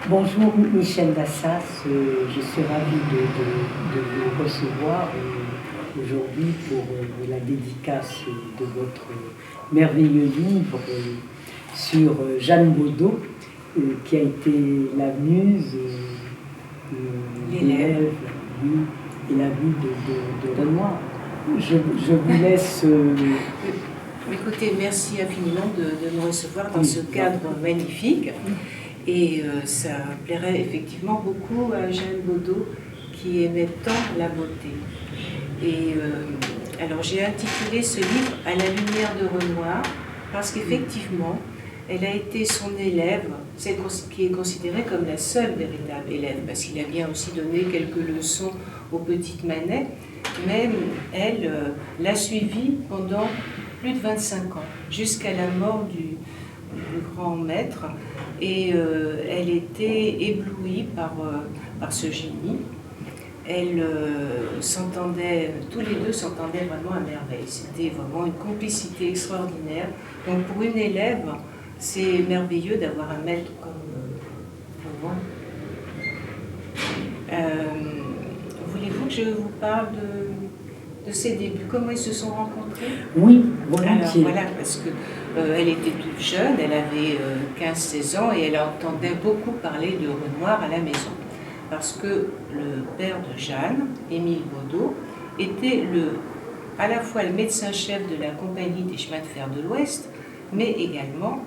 Bonjour Michel Dassas, je suis ravie de vous recevoir aujourd'hui pour la dédicace de votre merveilleux livre sur Jeanne Bodot, qui a été la muse, l'élève, et la vie de Renoir. Je vous laisse... Écoutez, merci infiniment de nous recevoir dans ce cadre magnifique. Et ça plairait effectivement beaucoup à Jeanne Bodot, qui aimait tant la beauté. Et alors j'ai intitulé ce livre « À la lumière de Renoir » parce qu'effectivement, elle a été son élève, celle qui est considérée comme la seule véritable élève, parce qu'il a bien aussi donné quelques leçons aux petites Manet, mais elle l'a suivie pendant plus de 25 ans, jusqu'à la mort du grand maître, et elle était éblouie par ce génie. Elle s'entendait, tous les deux s'entendaient vraiment à merveille. C'était vraiment une complicité extraordinaire. Donc pour une élève, c'est merveilleux d'avoir un maître comme moi. Voulez-vous que je vous parle de ses débuts, comment ils se sont rencontrés? Oui, alors voilà, parce que elle était toute jeune, elle avait 15-16 ans et elle entendait beaucoup parler de Renoir à la maison. Parce que le père de Jeanne, Émile Bodot, était à la fois le médecin-chef de la Compagnie des chemins de fer de l'Ouest, mais également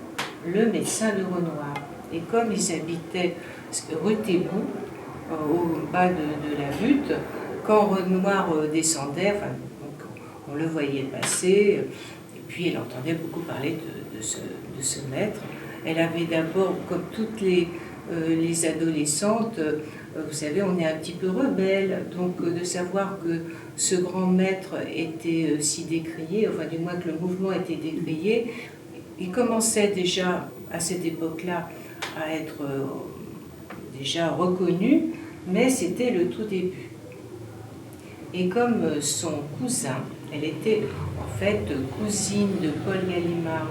le médecin de Renoir. Et comme ils habitaient rue Thébout, au bas de la butte, quand Renoir descendait, enfin, donc, on le voyait passer, et puis elle entendait beaucoup parler de ce maître. Elle avait d'abord, comme toutes les adolescentes, vous savez, on est un petit peu rebelle, donc de savoir que ce grand maître était si décrié, enfin du moins que le mouvement était décrié, il commençait déjà à cette époque-là à être déjà reconnu, mais c'était le tout début. Et comme son cousin, elle était en fait cousine de Paul Gallimard,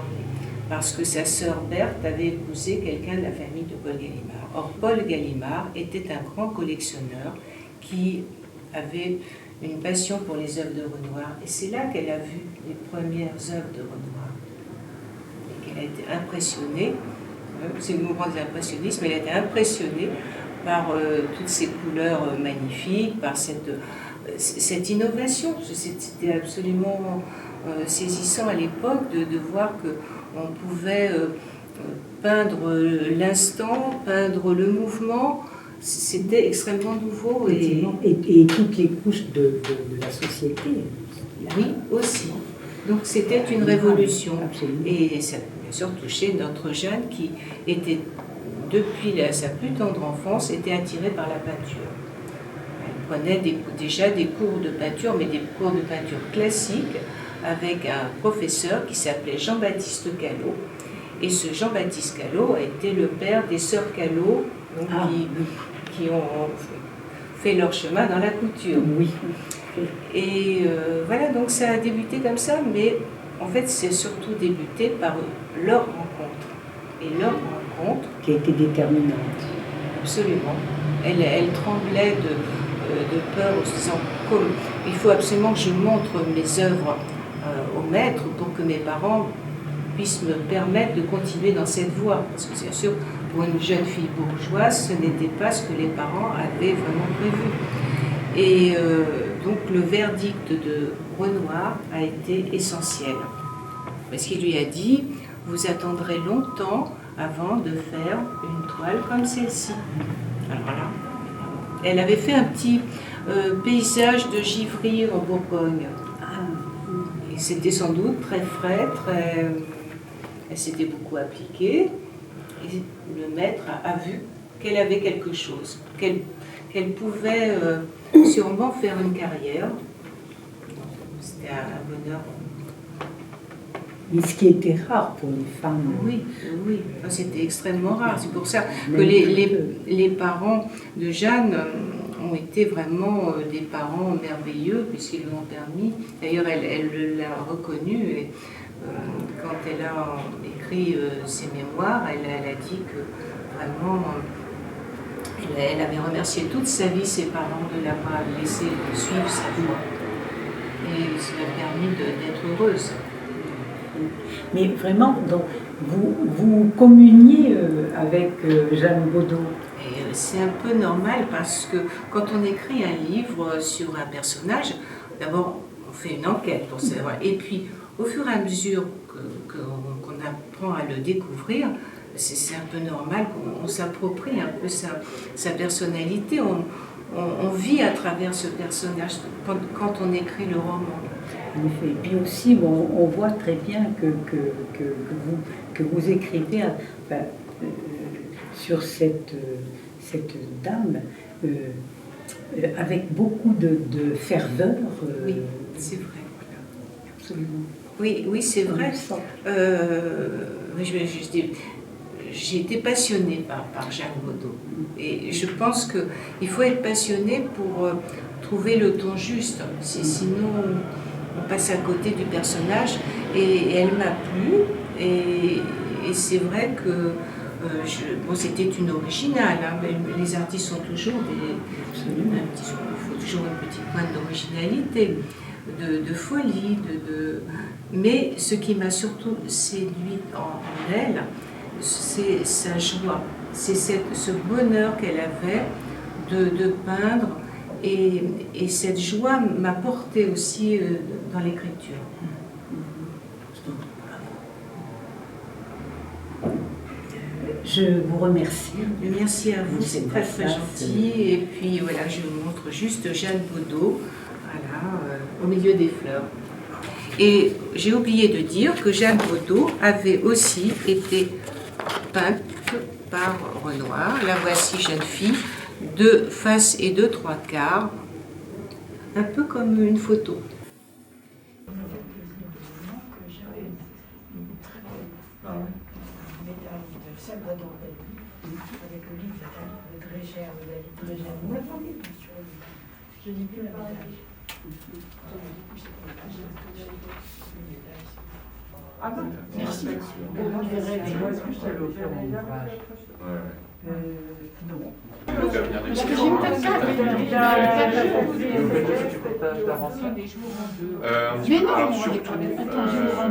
parce que sa sœur Berthe avait épousé quelqu'un de la famille de Paul Gallimard. Or, Paul Gallimard était un grand collectionneur qui avait une passion pour les œuvres de Renoir. Et c'est là qu'elle a vu les premières œuvres de Renoir. Et qu'elle a été impressionnée, c'est le mouvement de l'impressionnisme, elle a été impressionnée par toutes ces couleurs magnifiques, par cette innovation. C'était absolument saisissant à l'époque de voir qu'on pouvait peindre l'instant, peindre le mouvement. C'était extrêmement nouveau. Et toutes les couches de la société. Oui, aussi. Donc c'était une révolution. Absolument. Et ça a bien sûr touché notre Jeanne qui était, depuis sa plus tendre enfance, était attirée par la peinture. Elle prenait déjà des cours de peinture, mais des cours de peinture classiques, avec un professeur qui s'appelait Jean-Baptiste Callot. Et ce Jean-Baptiste Callot a été le père des sœurs Callot, qui ont fait leur chemin dans la couture. Oui. Et voilà, donc ça a débuté comme ça, mais en fait c'est surtout débuté par leur rencontre. Et leur rencontre... Qui a été déterminante. Absolument. Elle tremblait de peur en se disant il faut absolument que je montre mes œuvres au maître pour que mes parents puissent me permettre de continuer dans cette voie. Parce que bien sûr, pour une jeune fille bourgeoise, ce n'était pas ce que les parents avaient vraiment prévu. Et donc le verdict de Renoir a été essentiel. Parce qu'il lui a dit, vous attendrez longtemps avant de faire une toile comme celle-ci. Alors là, elle avait fait un petit paysage de Givry en Bourgogne. Et c'était sans doute très frais, elle s'était beaucoup appliquée. Et le maître a vu qu'elle avait quelque chose, qu'elle pouvait sûrement faire une carrière. C'était un bonheur. Mais ce qui était rare pour les femmes. Oui, oui, c'était extrêmement rare. C'est pour ça que les parents de Jeanne ont été vraiment des parents merveilleux, puisqu'ils lui ont permis. D'ailleurs, elle l'a reconnu. Et, quand elle a écrit ses mémoires, elle a dit que vraiment Elle avait remercié toute sa vie ses parents de l'avoir laissé suivre sa voie. Et ça lui a permis d'être heureuse. Mais vraiment, donc, vous communiez avec Jeanne Baudot. Et c'est un peu normal parce que quand on écrit un livre sur un personnage, d'abord on fait une enquête pour savoir. Et puis au fur et à mesure qu'on apprend à le découvrir, c'est un peu normal qu'on s'approprie un peu sa personnalité. On vit à travers ce personnage quand on écrit le roman. En effet. Et puis aussi, bon, on voit très bien que vous écrivez sur cette dame avec beaucoup de ferveur. Oui, c'est vrai. Absolument. Oui, c'est vrai. J'ai été passionnée par Jeanne Baudot. Et je pense qu'il faut être passionné pour trouver le ton juste. Sinon, on passe à côté du personnage. Et elle m'a plu. Et c'est vrai que c'était une originale. Hein, mais les artistes sont toujours il faut toujours une petite pointe d'originalité, de folie. Mais ce qui m'a surtout séduite en elle, c'est sa joie, c'est ce bonheur qu'elle avait de peindre, et cette joie m'a portée aussi dans l'écriture. Je vous remercie. Merci à vous, c'est très très gentil. Et puis voilà, je vous montre juste Jeanne Baudot, voilà, au milieu des fleurs. Et j'ai oublié de dire que Jeanne Baudot avait aussi été peinte par Renoir. La voici, jeune fille, de face et de trois quarts, un peu comme une photo. Avec le livre de Dréger, de David Dréger. Je dis plus la médaille. Ah bon, merci. Je verrai les voix plus à l'auteur en ouvrage. Non. Parce que j'ai peut-être mais non, attends, je vous rends un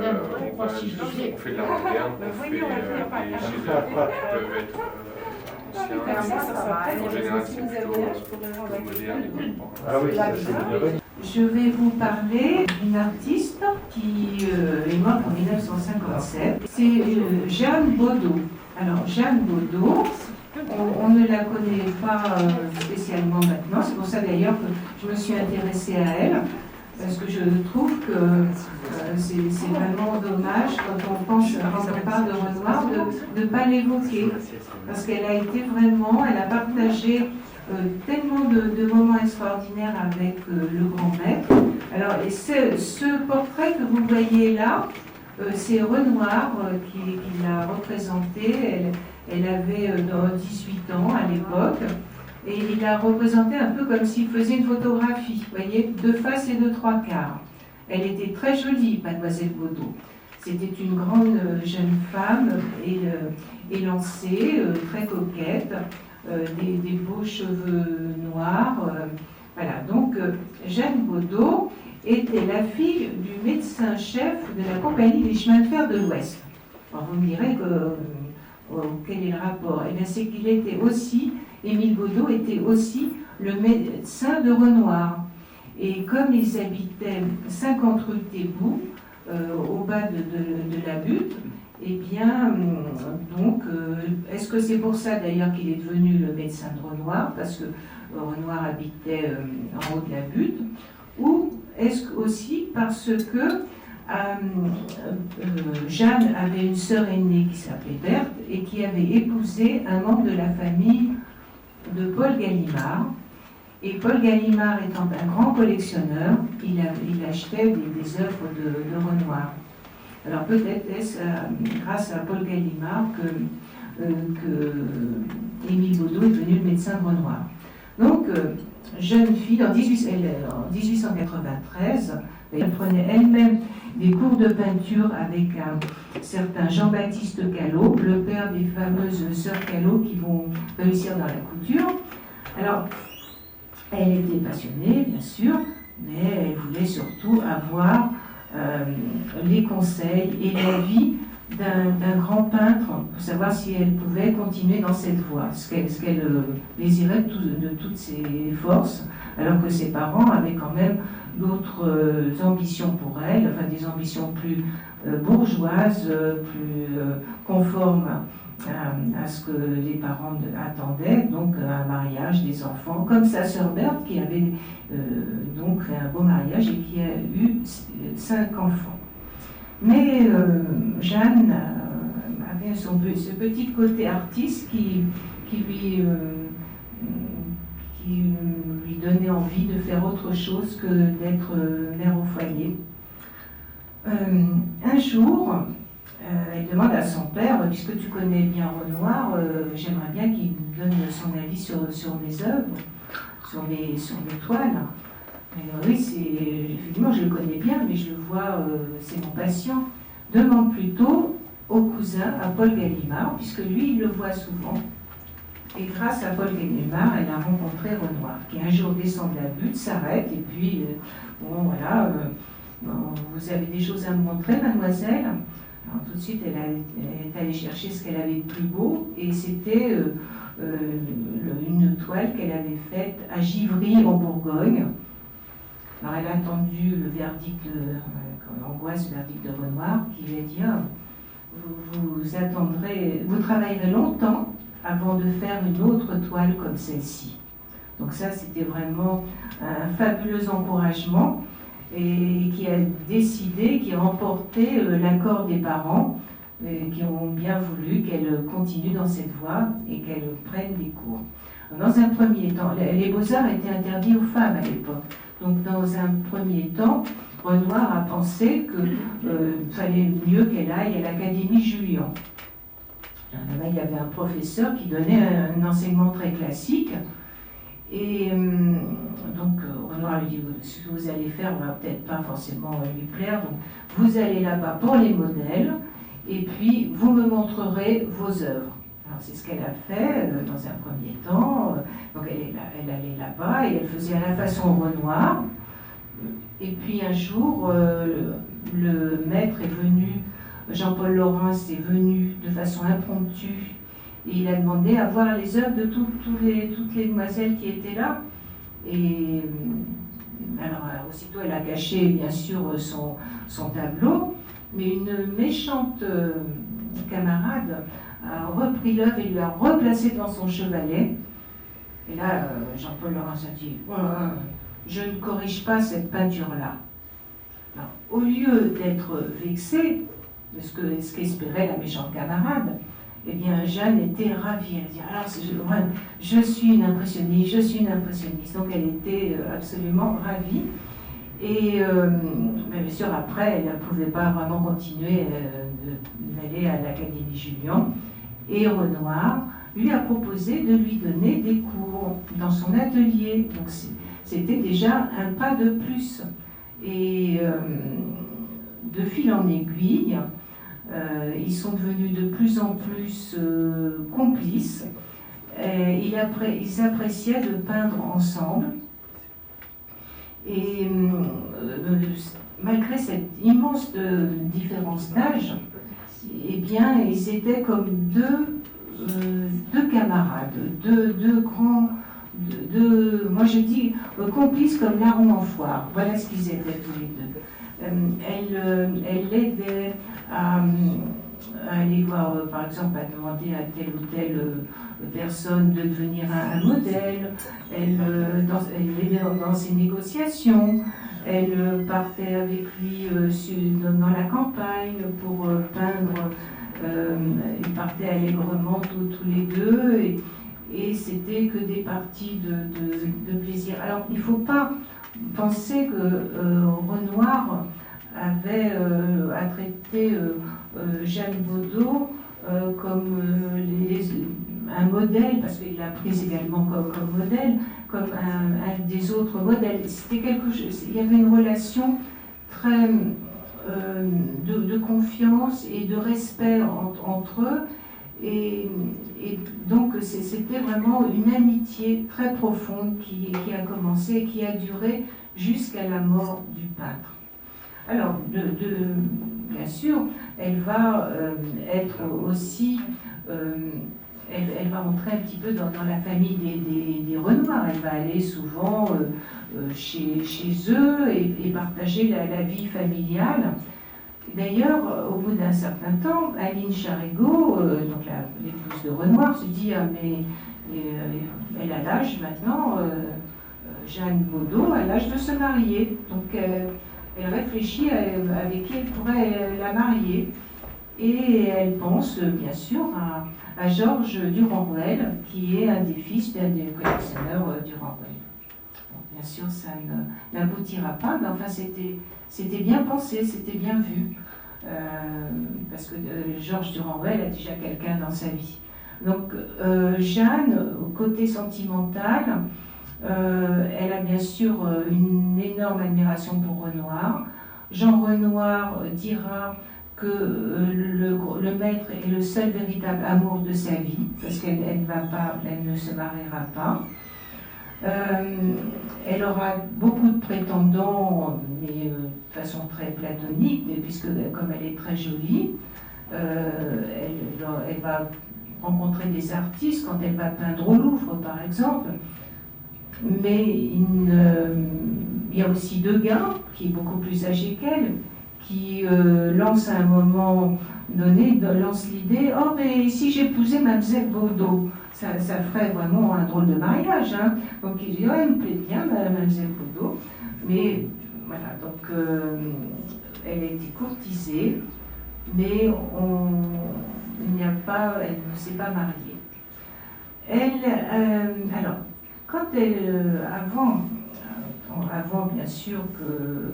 peu si je disais. On fait de la moderne, on fait des chefs-d'œuvre qui peuvent être anciens. En général, c'est plutôt moderne et contemporain. Je vais vous parler d'une artiste qui est morte en 1957. C'est Jeanne Baudot. Alors, Jeanne Baudot, on ne la connaît pas spécialement maintenant. C'est pour ça d'ailleurs que je me suis intéressée à elle. Parce que je trouve que c'est vraiment dommage quand on parle de Renoir de ne pas l'évoquer. Parce qu'elle a été vraiment, elle a partagé tellement de moments extraordinaires avec le grand maître. Alors, et ce portrait que vous voyez là, c'est Renoir qui l'a représenté. Elle avait 18 ans à l'époque. Et il l'a représentée un peu comme s'il faisait une photographie, vous voyez, de face et de trois quarts. Elle était très jolie, mademoiselle Baudot. C'était une grande jeune femme élancée, très coquette, des beaux cheveux noirs. Voilà, donc Jeanne Baudot était la fille du médecin-chef de la Compagnie des chemins de fer de l'Ouest. Alors vous me direz quel est le rapport? Eh bien, c'est qu'il était aussi... Émile Baudot était aussi le médecin de Renoir. Et comme ils habitaient 50 rue Thébout, au bas de la butte, eh bien, donc, est-ce que c'est pour ça d'ailleurs qu'il est devenu le médecin de Renoir, parce que Renoir habitait en haut de la butte, ou est-ce aussi parce que Jeanne avait une sœur aînée qui s'appelait Berthe et qui avait épousé un membre de la famille de Paul Gallimard. Et Paul Gallimard étant un grand collectionneur, il achetait des œuvres de Renoir. Alors peut-être est-ce grâce à Paul Gallimard que Émile Baudot est devenu le médecin de Renoir. Donc jeune fille, en 1893, elle prenait elle-même des cours de peinture avec un certain Jean-Baptiste Callot, le père des fameuses sœurs Callot qui vont réussir dans la couture. Alors, elle était passionnée, bien sûr, mais elle voulait surtout avoir les conseils et l'avis d'un grand peintre pour savoir si elle pouvait continuer dans cette voie, ce qu'elle désirait de toutes ses forces, alors que ses parents avaient quand même d'autres ambitions pour elle, enfin des ambitions plus bourgeoises, plus conformes à ce que les parents attendaient, donc un mariage, des enfants, comme sa sœur Berthe qui avait donc un beau mariage et qui a eu 5 enfants. Mais Jeanne avait ce petit côté artiste qui lui donnait envie de faire autre chose que d'être mère au foyer. Un jour, elle demande à son père, puisque tu connais bien Renoir, j'aimerais bien qu'il me donne son avis sur mes œuvres, sur mes toiles. Oui, effectivement, je le connais bien, mais je le vois, c'est mon patient. Demande plutôt au cousin, à Paul Gallimard, puisque lui, il le voit souvent. Et grâce à Paul Gallimard, elle a rencontré Renoir, qui un jour descend de la butte, s'arrête, et puis, bon, voilà, vous avez des choses à me montrer, mademoiselle? Alors, tout de suite, elle est allée chercher ce qu'elle avait de plus beau, et c'était une toile qu'elle avait faite à Givry, en Bourgogne. Alors, elle a entendu le verdict l'angoisse, le verdict de Renoir, qui lui a dit vous travaillerez longtemps avant de faire une autre toile comme celle-ci. Donc ça, c'était vraiment un fabuleux encouragement et qui a décidé, qui a emporté l'accord des parents qui ont bien voulu qu'elle continue dans cette voie et qu'elle prenne des cours. Dans un premier temps, les beaux-arts étaient interdits aux femmes à l'époque. Donc dans un premier temps, Renoir a pensé qu'il fallait mieux qu'elle aille à l'Académie Julian. Là, il y avait un professeur qui donnait un enseignement très classique. Et donc Renoir lui dit, ce que vous allez faire ne va peut-être pas forcément lui plaire. Donc vous allez là-bas pour les modèles et puis vous me montrerez vos œuvres. Alors c'est ce qu'elle a fait dans un premier temps. Donc elle allait là-bas et elle faisait à la façon Renoir. Et puis un jour, le maître est venu, Jean-Paul Laurens est venu de façon impromptue et il a demandé à voir les œuvres de toutes les demoiselles qui étaient là. Et alors aussitôt elle a caché bien sûr son tableau, mais une méchante camarade a repris l'œuvre et lui a replacé devant son chevalet. Et là, Jean-Paul Laurens a dit je ne corrige pas cette peinture-là. Au lieu d'être vexée de ce qu'espérait la méchante camarade, eh bien, Jeanne était ravie. Elle dit alors, je suis une impressionniste, Donc, elle était absolument ravie. Et bien sûr, après, elle ne pouvait pas vraiment continuer d'aller à l'Académie Julian. Et Renoir lui a proposé de lui donner des cours dans son atelier. Donc, c'était déjà un pas de plus. Et de fil en aiguille, ils sont devenus de plus en plus complices. Ils appréciaient de peindre ensemble. Et malgré cette immense différence d'âge, eh bien, ils étaient comme deux camarades, deux grands... moi je dis complices comme larron en foire. Voilà ce qu'ils étaient tous les deux. Elle l'aidait à aller voir, par exemple, à demander à telle ou telle personne de devenir un modèle. Elle l'aidait dans ses négociations. Elle partait avec lui dans la campagne pour peindre. Ils partaient allègrement tous les deux. Et c'était que des parties de plaisir. Alors, il ne faut pas penser que Renoir avait à traiter Jeanne Bodot comme un modèle, parce qu'il l'a prise également comme modèle, comme un des autres modèles. C'était quelque chose, il y avait une relation très de confiance et de respect entre eux. Et donc c'était vraiment une amitié très profonde qui a commencé et qui a duré jusqu'à la mort du peintre. Alors, bien sûr, elle va être aussi, elle va entrer un petit peu dans la famille des Renoir. Elle va aller souvent chez eux et partager la vie familiale. D'ailleurs, au bout d'un certain temps, Aline Charigot, donc l'épouse de Renoir, se dit mais elle a l'âge maintenant, Jeanne Baudot a l'âge de se marier. Donc elle réfléchit avec qui elle pourrait la marier. Et elle pense bien sûr à Georges Durand-Ruel, qui est un des fils d'un des collectionneurs Durand-Ruel. Bien sûr, ça n'aboutira pas, mais enfin c'était bien pensé, c'était bien vu, parce que Georges Durand-Ruel a déjà quelqu'un dans sa vie. Donc Jeanne, au côté sentimental, elle a bien sûr une énorme admiration pour Renoir. Jean Renoir dira que le maître est le seul véritable amour de sa vie, parce qu'elle ne se mariera pas. Elle aura beaucoup de prétendants, mais de façon très platonique, puisque comme elle est très jolie, elle va rencontrer des artistes quand elle va peindre au Louvre, par exemple. Mais il y a aussi Degas, qui est beaucoup plus âgé qu'elle, qui lance à un moment donné, lance l'idée « Oh, mais si j'épousais Mademoiselle Baudot, ça ferait vraiment un drôle de mariage. Hein. » Donc il dit « Oh, elle me plaît bien, Mademoiselle Baudot. » Mais voilà, donc elle a été courtisée, mais elle ne s'est pas mariée. Alors, quand elle, avant bien sûr que,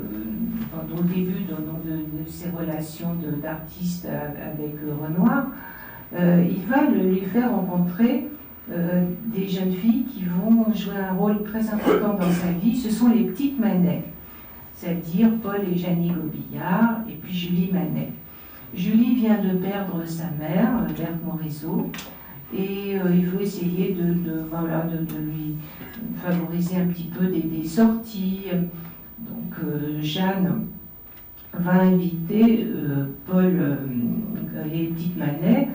au début de ses relations d'artiste avec Renoir, il va lui faire rencontrer des jeunes filles qui vont jouer un rôle très important dans sa vie. Ce sont les petites Manet, c'est-à-dire Paul et Jeannie Gobillard, et puis Julie Manet. Julie vient de perdre sa mère, Berthe Morisot, et il veut essayer de lui favoriser un petit peu des sorties. Donc Jeanne va inviter Paul, les petites Manet,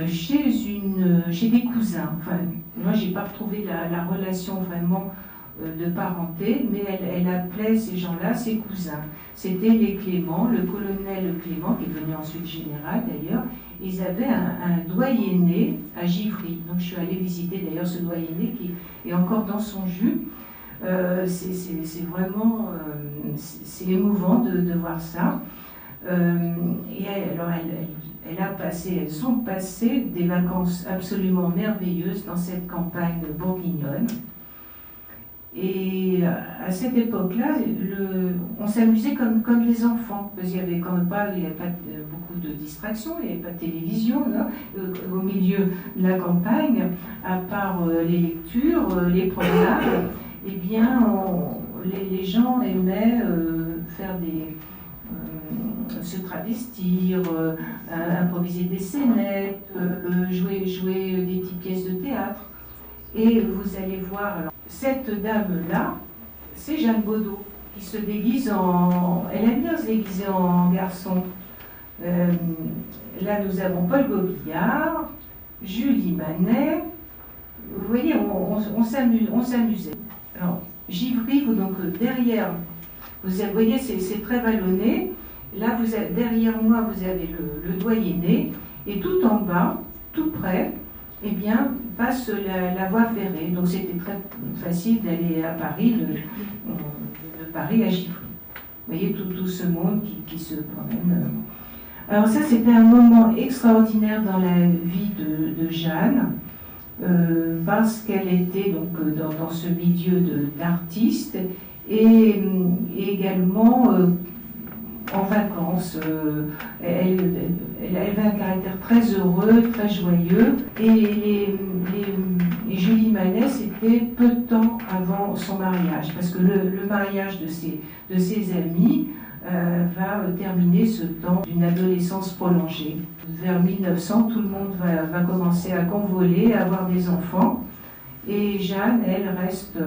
chez des cousins. Enfin, moi, j'ai pas retrouvé la relation vraiment de parenté, mais elle appelait ces gens-là ses cousins. C'était les Clément, le colonel Clément, qui est devenu ensuite général d'ailleurs. Ils avaient un doyenné à Givry. Donc je suis allée visiter d'ailleurs ce doyenné qui est encore dans son jus. C'est vraiment c'est émouvant de voir ça. Et alors elles ont passé des vacances absolument merveilleuses dans cette campagne bourguignonne. Et à cette époque-là, on s'amusait comme les enfants, parce qu'il n'y avait quand même pas, beaucoup de distractions, il n'y avait pas de télévision, au milieu de la campagne, à part les lectures, les promenades, eh bien, les gens aimaient faire se travestir, improviser des scénettes, jouer des petites pièces de théâtre. Et vous allez voir, alors, cette dame-là, c'est Jeanne Baudot, qui se déguise elle aime bien se déguiser en garçon. Là, nous avons Paul Gobillard, Julie Manet. Vous voyez, on s'amusait. Alors, Givry, donc derrière, vous voyez, c'est très vallonné. Là, derrière moi, vous avez le doyenné, et tout en bas, tout près, eh bien, passe la voie ferrée. Donc c'était très facile d'aller à Paris, de Paris à Givry. Vous voyez tout ce monde qui se promène. Alors ça, c'était un moment extraordinaire dans la vie de Jeanne, parce qu'elle était donc dans ce milieu d'artistes et également en vacances. Elle avait un caractère très heureux, très joyeux, et Et Julie Manet, c'était peu de temps avant son mariage, parce que le mariage de ses amis va terminer ce temps d'une adolescence prolongée. Vers 1900, tout le monde va commencer à convoler, à avoir des enfants. Et Jeanne, elle reste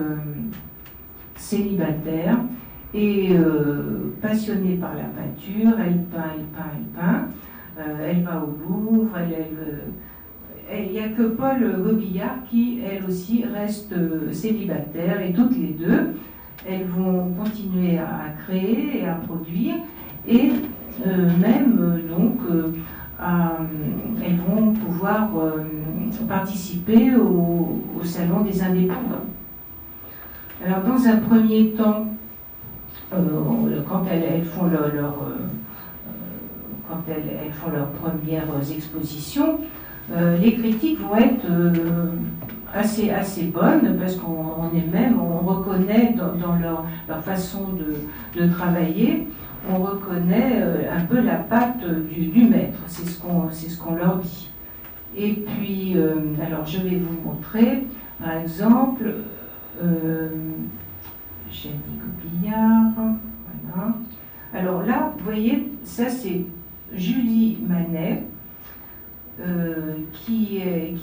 célibataire et passionnée par la peinture. Elle peint. Elle va au Louvre. Il n'y a que Paul Gobillard qui, elle aussi, reste célibataire. Et toutes les deux, elles vont continuer à créer et à produire. Et elles vont pouvoir participer au Salon des Indépendants. Alors, dans un premier temps, quand elles font leurs premières expositions, les critiques vont être assez bonnes, parce on reconnaît dans leur façon de travailler, on reconnaît un peu la patte du maître, c'est ce qu'on leur dit. Et puis, alors je vais vous montrer, par exemple, Jenny Gobillard, voilà. Alors là, vous voyez, ça c'est Julie Manet, qui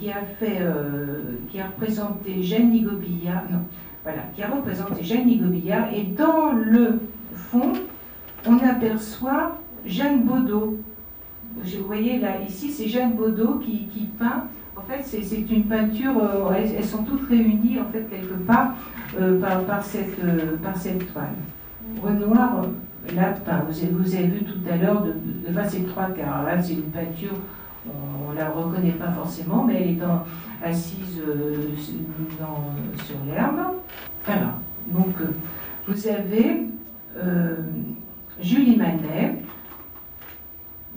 a représenté Jenny Gobillard, qui a représenté Jenny Gobillard, et dans le fond, on aperçoit Jeanne Baudot. Vous voyez là, ici, c'est Jeanne Baudot qui peint. En fait, c'est une peinture, elles sont toutes réunies, en fait, quelque part, par cette toile. Renoir l'a peint. Vous avez vu tout à l'heure, c'est 3/4. Là, c'est une peinture, on ne la reconnaît pas forcément, mais elle est assise sur l'herbe. Voilà. Donc, vous avez Julie Manet,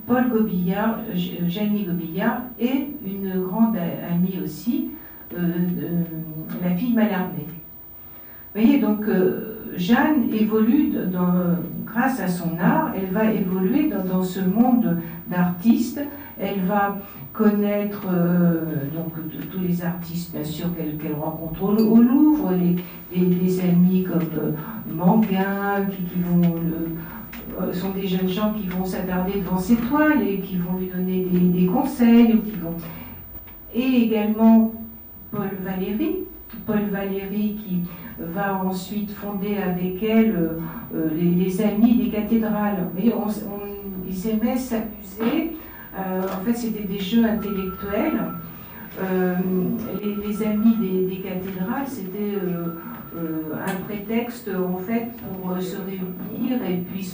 Paul Gobillard, Jenny Gobillard et une grande amie aussi, la fille Mallarmé. Vous voyez, donc Jeanne évolue, grâce à son art, elle va évoluer dans ce monde d'artistes. Elle va connaître tous les artistes, bien sûr, qu'elle rencontre au Louvre, les amis comme Manguin, qui sont des jeunes gens qui vont s'attarder devant ses toiles et qui vont lui donner des conseils. Et également Paul Valéry qui va ensuite fonder avec elle les Amis des cathédrales. Mais ils aimaient s'amuser. En fait, c'était des jeux intellectuels. Les Amis des cathédrales, c'était un prétexte en fait pour se réunir et puis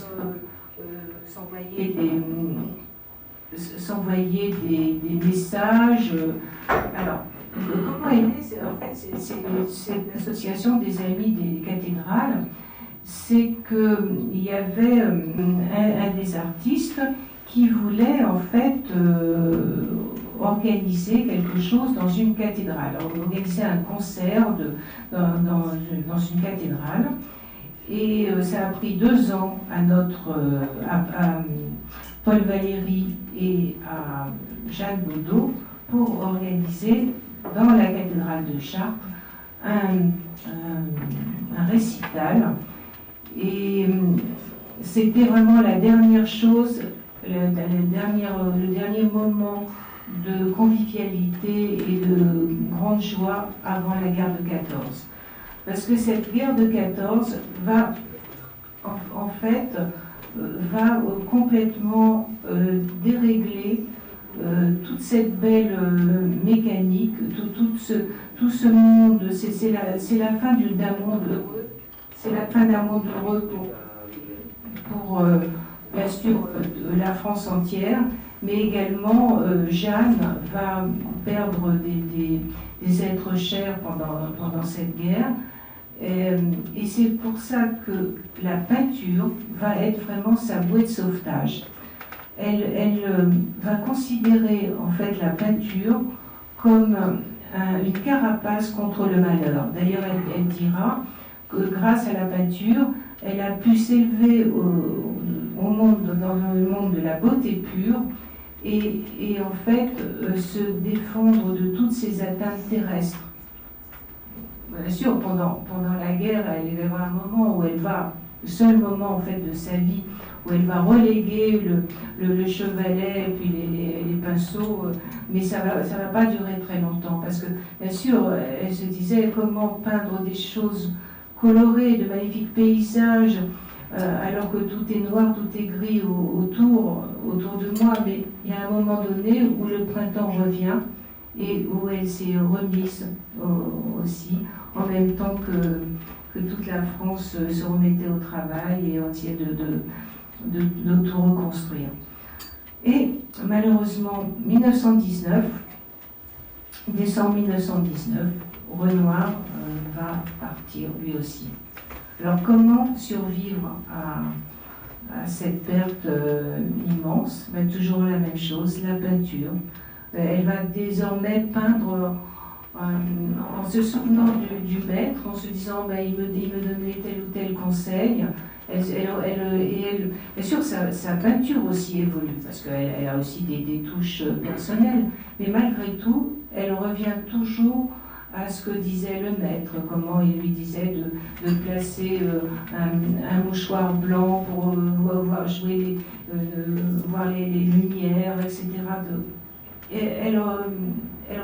s'envoyer des messages. Alors, comment est née en fait cette association des Amis des cathédrales? C'est qu'il y avait un des artistes qui voulait en fait organiser quelque chose dans une cathédrale, organiser un concert dans une cathédrale. Et ça a pris 2 ans à Paul Valéry et à Jeanne Baudot pour organiser dans la cathédrale de Chartres un récital. Et c'était vraiment la dernière chose, le dernier moment de convivialité et de grande joie avant la guerre de 14. Parce que cette guerre de 14 va complètement dérégler toute cette belle mécanique, tout ce monde. C'est la fin d'un monde heureux. C'est la fin d'un monde heureux pour bien sûr la France entière, mais également Jeanne va perdre des êtres chers pendant cette guerre. Et c'est pour ça que la peinture va être vraiment sa bouée de sauvetage. Elle va considérer en fait la peinture comme une carapace contre le malheur. D'ailleurs, elle dira que grâce à la peinture, elle a pu s'élever dans le monde de la beauté pure et en fait se défendre de toutes ces atteintes terrestres. bien sûr, pendant la guerre, il va y avoir un moment où elle va, le seul moment en fait de sa vie, où elle va reléguer le chevalet et puis les pinceaux, mais ça va pas durer très longtemps, parce que bien sûr, elle se disait comment peindre des choses colorées, de magnifiques paysages, alors que tout est noir, tout est gris autour de moi, mais il y a un moment donné où le printemps revient et où elle s'est remise aussi, en même temps que toute la France se remettait au travail et entier de tout reconstruire. Et malheureusement, décembre 1919, Renoir va partir lui aussi. Alors comment survivre à cette perte immense? Ben, toujours la même chose, la peinture. Elle va désormais peindre en se souvenant du maître, en se disant ben, il me donnait tel ou tel conseil. Bien sûr, sa peinture aussi évolue, parce qu'elle a aussi des touches personnelles, mais malgré tout, elle revient toujours à ce que disait le maître, comment il lui disait de placer un mouchoir blanc pour voir jouer, voir les lumières, etc. Elle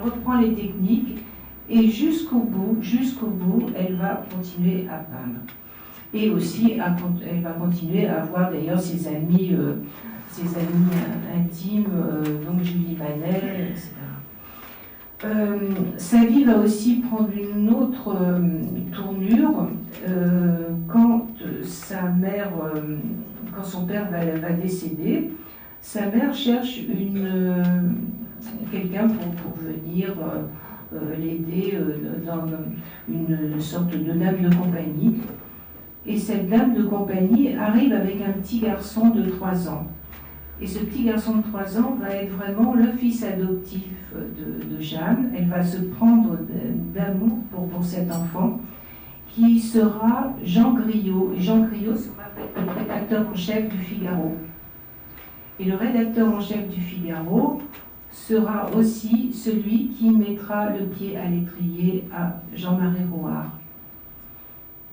reprend les techniques et jusqu'au bout, elle va continuer à peindre. Et aussi, elle va continuer à voir d'ailleurs ses amis intimes, donc Julie Manet, etc. Sa vie va aussi prendre une autre tournure quand sa mère, quand son père va décéder. Sa mère cherche quelqu'un pour venir l'aider dans une sorte de dame de compagnie. Et cette dame de compagnie arrive avec un petit garçon de 3 ans. Et ce petit garçon de 3 ans va être vraiment le fils adoptif de Jeanne. Elle va se prendre d'amour pour cet enfant, qui sera Jean Griot. Et Jean Griot sera le rédacteur en chef du Figaro. Et le rédacteur en chef du Figaro sera aussi celui qui mettra le pied à l'étrier à Jean-Marie Rouart.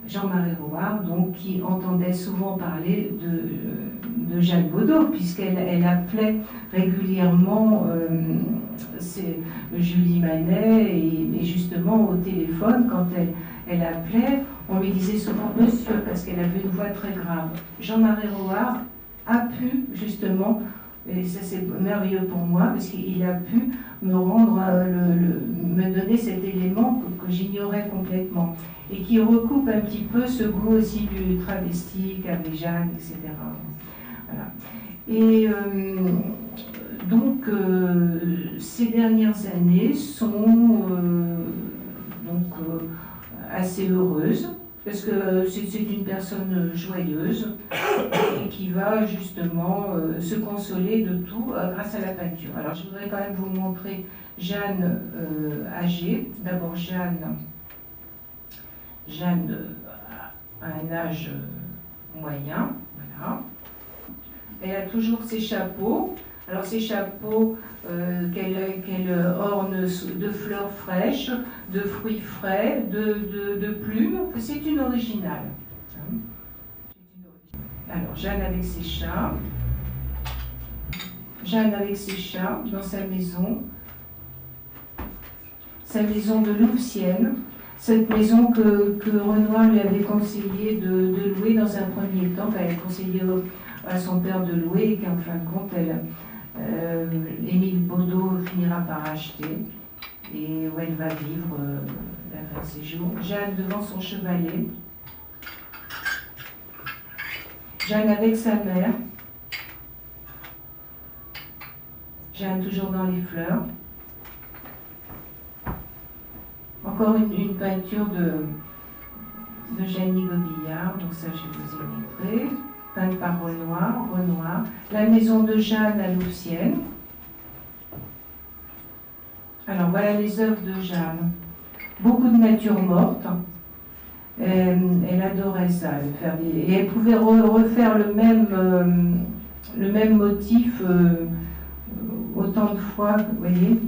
Jean-Marie Rouart, donc, qui entendait souvent parler de Jeanne Baudot, puisqu'elle appelait régulièrement Julie Manet, et justement au téléphone, quand elle appelait, on lui disait souvent monsieur, parce qu'elle avait une voix très grave. Jean-Marie Rouart a pu justement, et ça c'est merveilleux pour moi, parce qu'il a pu me rendre, me donner cet élément que j'ignorais complètement, et qui recoupe un petit peu ce goût aussi du travesti qu'avait Jeanne, etc. Voilà. Et donc, ces dernières années sont assez heureuses, parce que c'est une personne joyeuse et qui va justement se consoler de tout grâce à la peinture. Alors je voudrais quand même vous montrer Jeanne âgée. D'abord Jeanne a un âge moyen, voilà. Elle a toujours ses chapeaux. Alors ces chapeaux qu'elle orne de fleurs fraîches, de fruits frais, de plumes, c'est une originale. Alors Jeanne avec ses chats. Jeanne avec ses chats dans sa maison de Louvciennes. Cette maison que Renoir lui avait conseillé de louer dans un premier temps, qu'elle avait conseillé à son père de louer, et qu'en fin de compte, Émile Baudot finira par acheter, et où elle va vivre la fin de ses jours. Jeanne devant son chevalet. Jeanne avec sa mère. Jeanne toujours dans les fleurs. Encore une peinture de Jenny Gobillard, donc ça je vous ai montré, peinte par Renoir. La maison de Jeanne à Louvciennes. Alors voilà les œuvres de Jeanne. Beaucoup de nature morte. Elle adorait ça, et elle pouvait refaire le même motif autant de fois, vous voyez.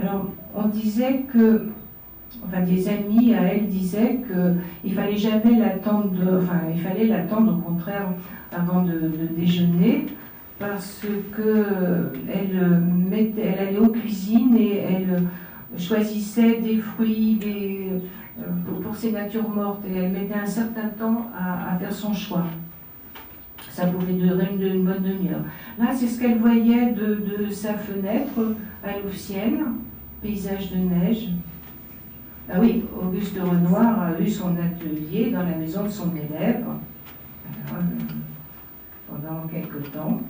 Alors, on disait que, enfin, des amis à elle disaient qu'il fallait jamais l'attendre, il fallait l'attendre au contraire avant de déjeuner, parce que elle allait aux cuisines et elle choisissait des fruits pour ses natures mortes, et elle mettait un certain temps à faire son choix. Ça pouvait durer une bonne demi-heure. Là, c'est ce qu'elle voyait de sa fenêtre à Louvciennes, paysage de neige. Ah oui, Auguste Renoir a eu son atelier dans la maison de son élève pendant quelque temps,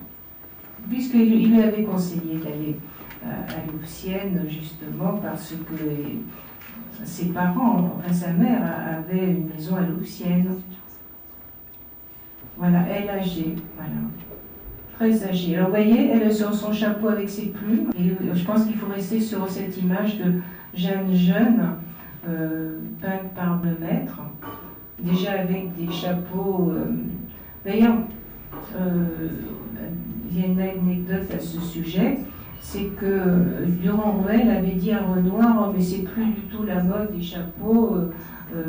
puisqu'il lui avait conseillé d'aller à Louvciennes, justement parce que ses parents, enfin sa mère, avait une maison à Louvciennes. Voilà, elle âgée, voilà. Très âgée. Alors vous voyez, elle a sur son chapeau avec ses plumes. Et je pense qu'il faut rester sur cette image de Jeanne jeune, peinte par le maître, déjà avec des chapeaux. D'ailleurs, il y a une anecdote à ce sujet, c'est que Durand-Ruel avait dit à Renoir, oh, mais c'est plus du tout la mode des chapeaux,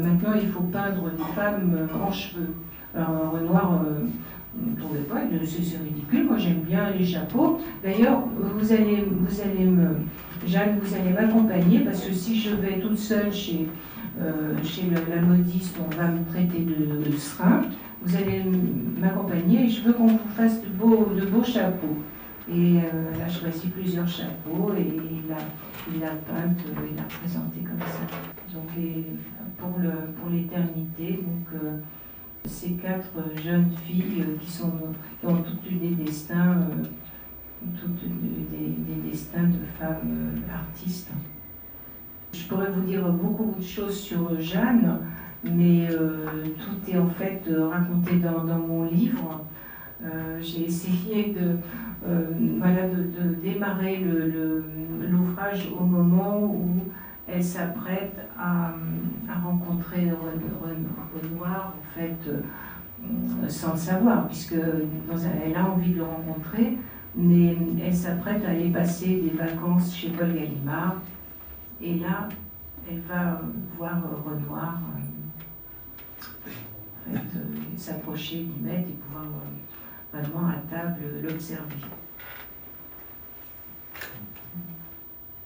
maintenant il faut peindre les femmes en cheveux. Alors Renoir ne trouvait pas, c'est ridicule, moi j'aime bien les chapeaux. D'ailleurs, Jeanne, vous allez m'accompagner, parce que si je vais toute seule chez la modiste, on va me traiter de serin. Vous allez m'accompagner et je veux qu'on vous fasse de beaux chapeaux. Et elle a choisi plusieurs chapeaux et il l'a peinte, il l'a présenté comme ça. Donc pour l'éternité, donc ces 4 jeunes filles qui ont toutes eu des destins, des destins de femmes artistes. Je pourrais vous dire beaucoup de choses sur Jeanne, mais tout est en fait raconté dans mon livre. J'ai essayé de démarrer l'ouvrage au moment où elle s'apprête à rencontrer Renoir, en fait, sans le savoir, puisque elle a envie de le rencontrer, mais elle s'apprête à aller passer des vacances chez Paul Gallimard, et là, elle va voir Renoir, en fait, s'approcher du maître et pouvoir vraiment à table l'observer.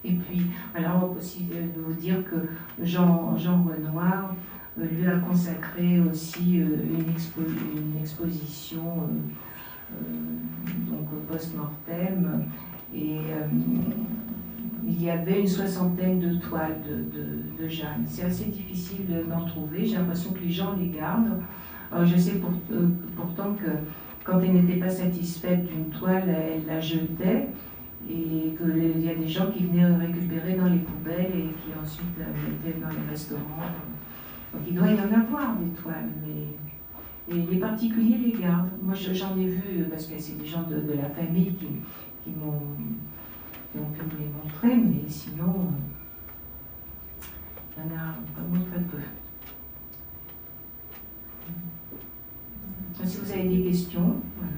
Et puis, alors on peut aussi vous dire que Jean Renoir lui a consacré aussi une exposition donc post-mortem, et il y avait une 60aine de toiles de Jeanne. C'est assez difficile d'en trouver, j'ai l'impression que les gens les gardent. Alors, je sais pourtant que quand elle n'était pas satisfaite d'une toile, elle la jetait, et qu'il y a des gens qui venaient récupérer dans les poubelles et qui ensuite la mettaient dans les restaurants. Donc il doit y en avoir des toiles, mais les particuliers les gardent. Moi j'en ai vu, parce que c'est des gens de la famille qui m'ont pu me les montrer, mais sinon il y en a vraiment très peu. Si vous avez des questions, voilà,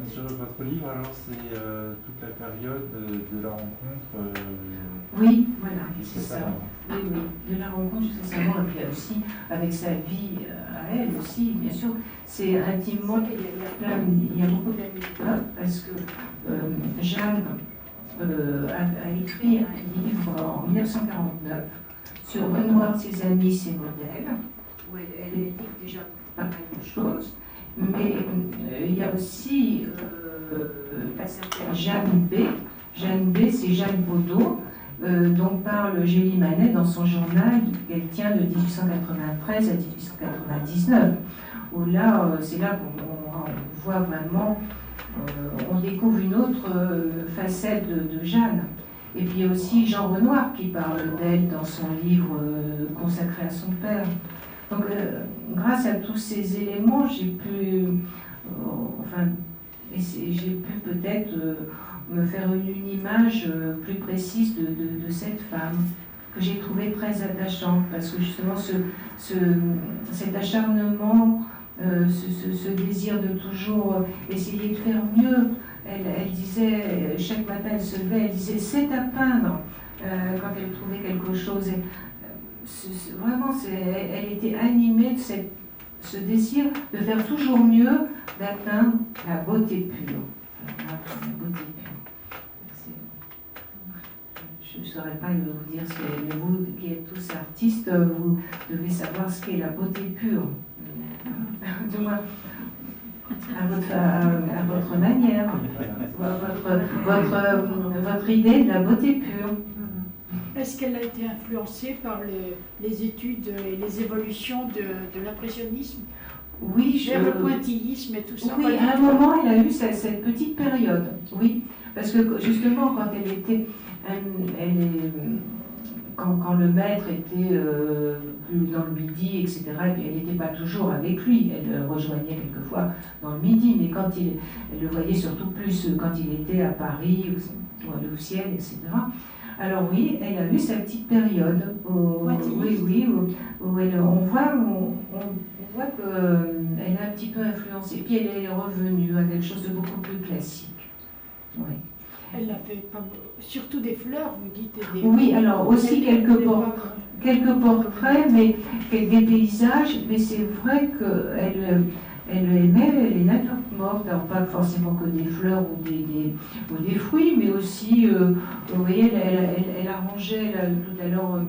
Sur votre livre, alors, c'est toute la période de la rencontre. Oui, voilà, c'est ça. Oui, de la rencontre jusqu'à sa mort, et puis aussi avec sa vie à elle aussi, bien sûr. C'est intimement, il y a beaucoup d'anecdotes, parce que Jeanne a écrit un livre en 1949 sur Renoir, ses amis, ses modèles, où elle dit déjà pas mal de choses. Mais il y a aussi la certaine Jeanne B. Jeanne B, c'est Jeanne Baudot, dont parle Julie Manet dans son journal qu'elle tient de 1893 à 1899. Où là, c'est là qu'on voit vraiment, on découvre une autre facette de Jeanne. Et puis il y a aussi Jean Renoir qui parle d'elle dans son livre consacré à son père. Donc, grâce à tous ces éléments, j'ai pu, j'ai pu peut-être me faire une image plus précise de cette femme, que j'ai trouvée très attachante, parce que justement, cet acharnement ce désir de toujours essayer de faire mieux. Elle disait, chaque matin elle se levait, elle disait c'est à peindre quand elle trouvait quelque chose. Et, vraiment, elle était animée de ce désir de faire toujours mieux, d'atteindre la beauté pure. La beauté pure. Je ne saurais pas vous dire ce qu'est, mais vous qui êtes tous artistes, vous devez savoir ce qu'est la beauté pure. Du moins, à votre manière, votre idée de la beauté pure. Est-ce qu'elle a été influencée par les études et les évolutions de l'impressionnisme? Oui, vers le pointillisme et tout ça. Oui, à un moment, elle a eu cette petite période, oui, parce que justement, quand elle était, quand le maître était plus dans le midi, etc., et puis elle n'était pas toujours avec lui, elle rejoignait quelquefois dans le midi, mais quand elle le voyait surtout plus quand il était à Paris, ou à Louvciennes, etc. Alors oui, elle a eu sa petite période, où on voit qu'elle a un petit peu influencé, puis elle est revenue à quelque chose de beaucoup plus classique. Oui. Elle a fait surtout des fleurs, vous dites. Oui, alors aussi quelques portraits, mais des paysages, mais c'est vrai qu'elle aimait les natures mortes, alors pas forcément que des fleurs ou des fruits, mais aussi, vous voyez, elle arrangeait, tout à l'heure,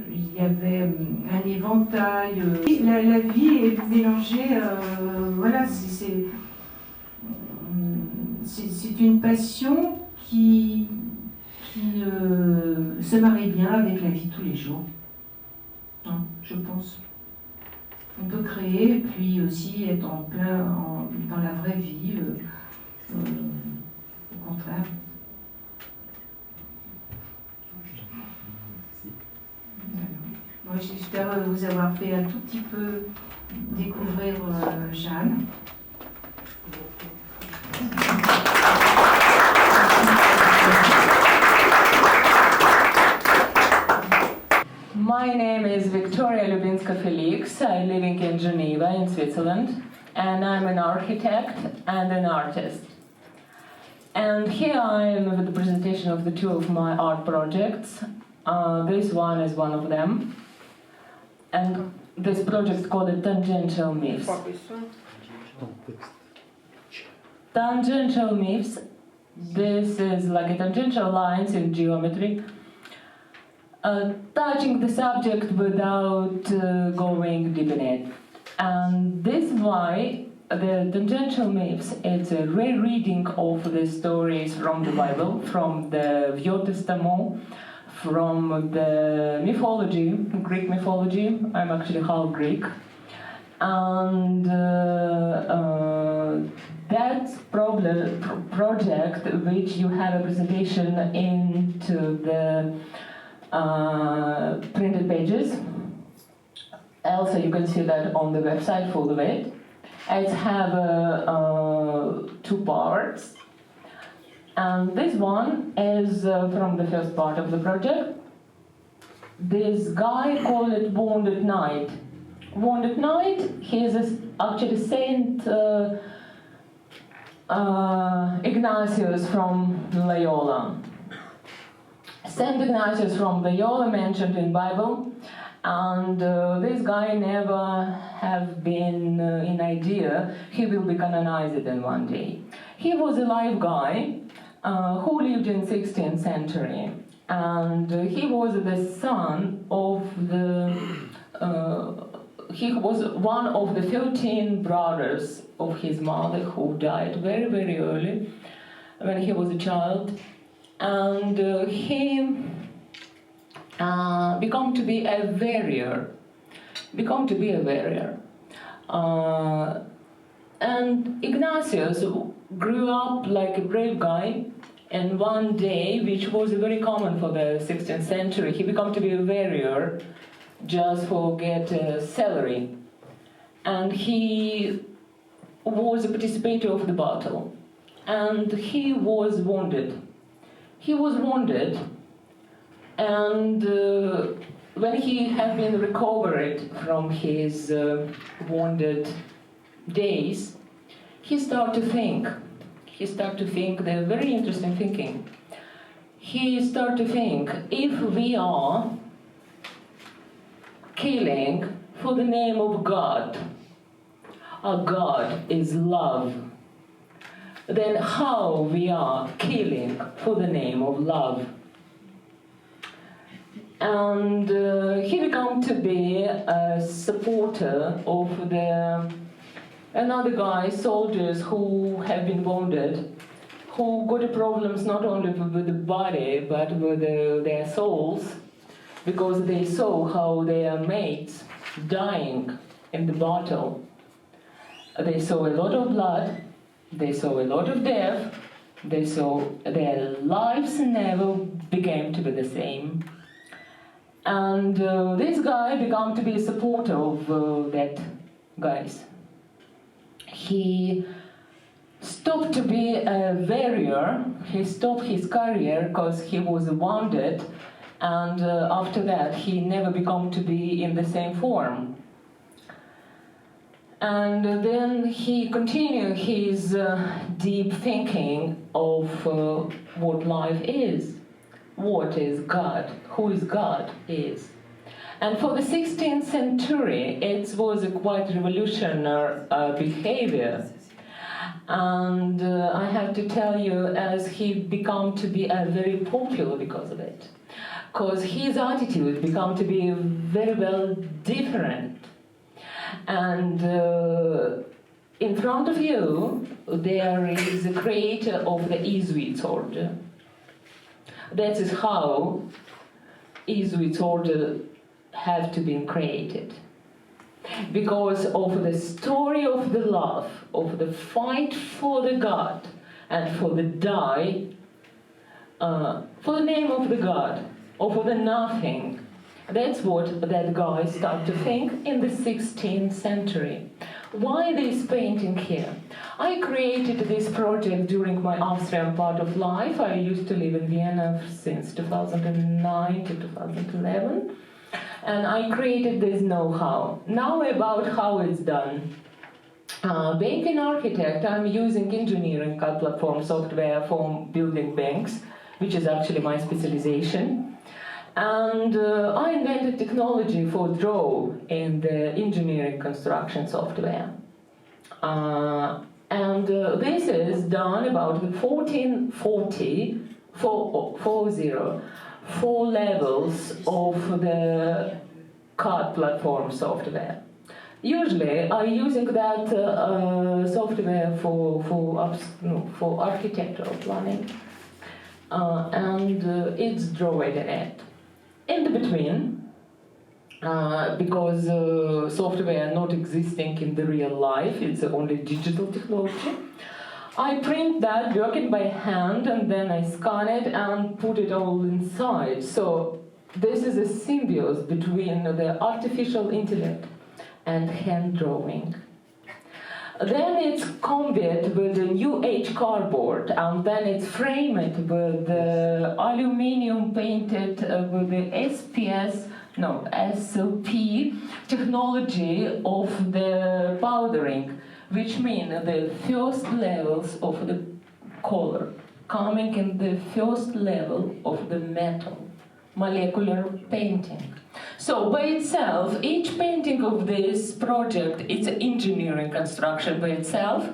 il y avait un éventail. La vie est mélangée, voilà, c'est une passion qui se marie bien avec la vie de tous les jours, hein, je pense. On peut créer et puis aussi être en plein dans la vraie vie, au contraire. Moi, j'espère vous avoir fait un tout petit peu découvrir Jeanne. My name is Victoria Lubinska-Felix. I'm living in Geneva, in Switzerland, and I'm an architect and an artist. And here I am with the presentation of the two of my art projects. This one is one of them, and this project is called Tangential Myths. Tangential myths. This is like a tangential lines in geometry, touching the subject without going deep in it. And this is why the tangential myths, it's a rereading of the stories from the Bible, from the Vieux Testament, from the mythology, Greek mythology. I'm actually half Greek. And that project, which you have a presentation into the printed pages. Also, you can see that on the website full of it. It have two parts. And this one is from the first part of the project. This guy called it Wounded Knight. Wounded Knight, he is actually Saint Ignatius from Loyola. Saint Ignatius from Loyola mentioned in Bible, and this guy never have been in idea he will be canonized in one day. He was a live guy who lived in 16th century, and he was the son of he was one of the 13 brothers of his mother who died very, very early when he was a child. And he became to be a warrior. And Ignatius grew up like a brave guy, and one day, which was very common for the 16th century, he became to be a warrior just for get a salary. And he was a participator of the battle, and he was wounded. And when he had been recovered from his wounded days, he started to think. He started to think, they're very interesting thinking. He started to think, if we are killing for the name of God, our God is love, then how we are killing for the name of love? And he began to be a supporter of another guy, soldiers who have been wounded, who got problems not only with the body but with their souls, because they saw how their mates dying in the battle. They saw a lot of blood, they saw a lot of death, they saw their lives never began to be the same. And this guy began to be a supporter of that guys. He stopped to be a warrior. He stopped his career because he was wounded, and after that he never became to be in the same form. And then he continued his deep thinking of what life is. What is God? Who is God is. And for the 16th century, it was a quite revolutionary behavior. And I have to tell you, as he became to be very popular because of it. Because his attitude became to be very well different. And in front of you, there is the creator of the Jesuit order. That is how Jesuit order have to be created. Because of the story of the love, of the fight for the God, and for the die, for the name of the God, or for the nothing. That's what that guy started to think in the 16th century. Why this painting here? I created this project during my Austrian part of life. I used to live in Vienna since 2009 to 2011. And I created this know-how. Now about how it's done. Being an architect, I'm using engineering platform software for building banks, which is actually my specialization. And I invented technology for draw in the engineering construction software. And this is done about 1440, 4 levels of the CAD platform software. Usually I'm using that software for architectural planning, and it's drawing in it. In the between, because software not existing in the real life, it's only digital technology, I print that working by hand, and then I scan it and put it all inside. So this is a symbiosis between the artificial intellect and hand drawing. Then it's combined with the new age cardboard, and then it's framed with the aluminium painted with the SOP technology of the powdering, which means the first levels of the color coming in the first level of the metal, molecular painting. So by itself, each painting of this project is an engineering construction by itself,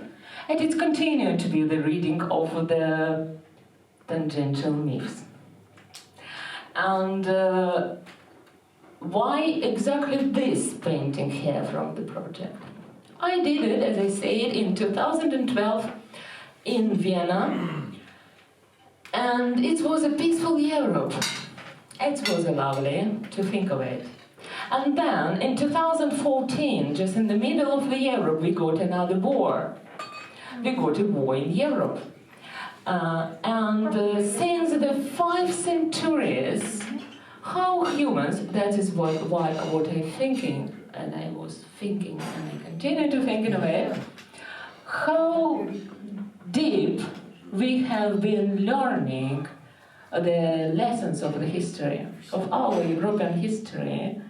and it continues to be the reading of the tangential myths. And why exactly this painting here from the project? I did it, as I said, in 2012 in Vienna, and it was a peaceful Europe. It was lovely to think of it. And then in 2014, just in the middle of the Europe, we got another war. We got a war in Europe. Since the 5 centuries, how humans, that is what I'm thinking, and I was thinking, and I continue to think in a way, how deep we have been learning the lessons of the history, of our European history,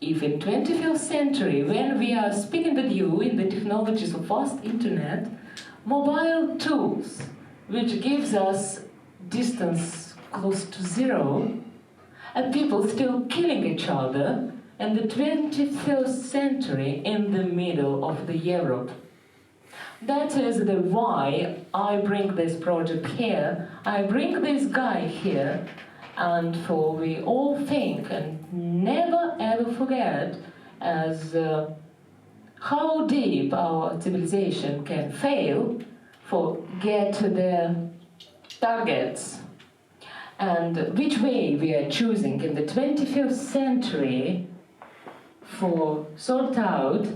if in 21st century, when we are speaking with you in the technologies of fast internet, mobile tools, which gives us distance close to zero, and people still killing each other, and the 21st century in the middle of the Europe. That is the why I bring this project here. I bring this guy here, and for we all think and never ever forget as how deep our civilization can fail for get to the targets, and which way we are choosing in the 21st century for sort out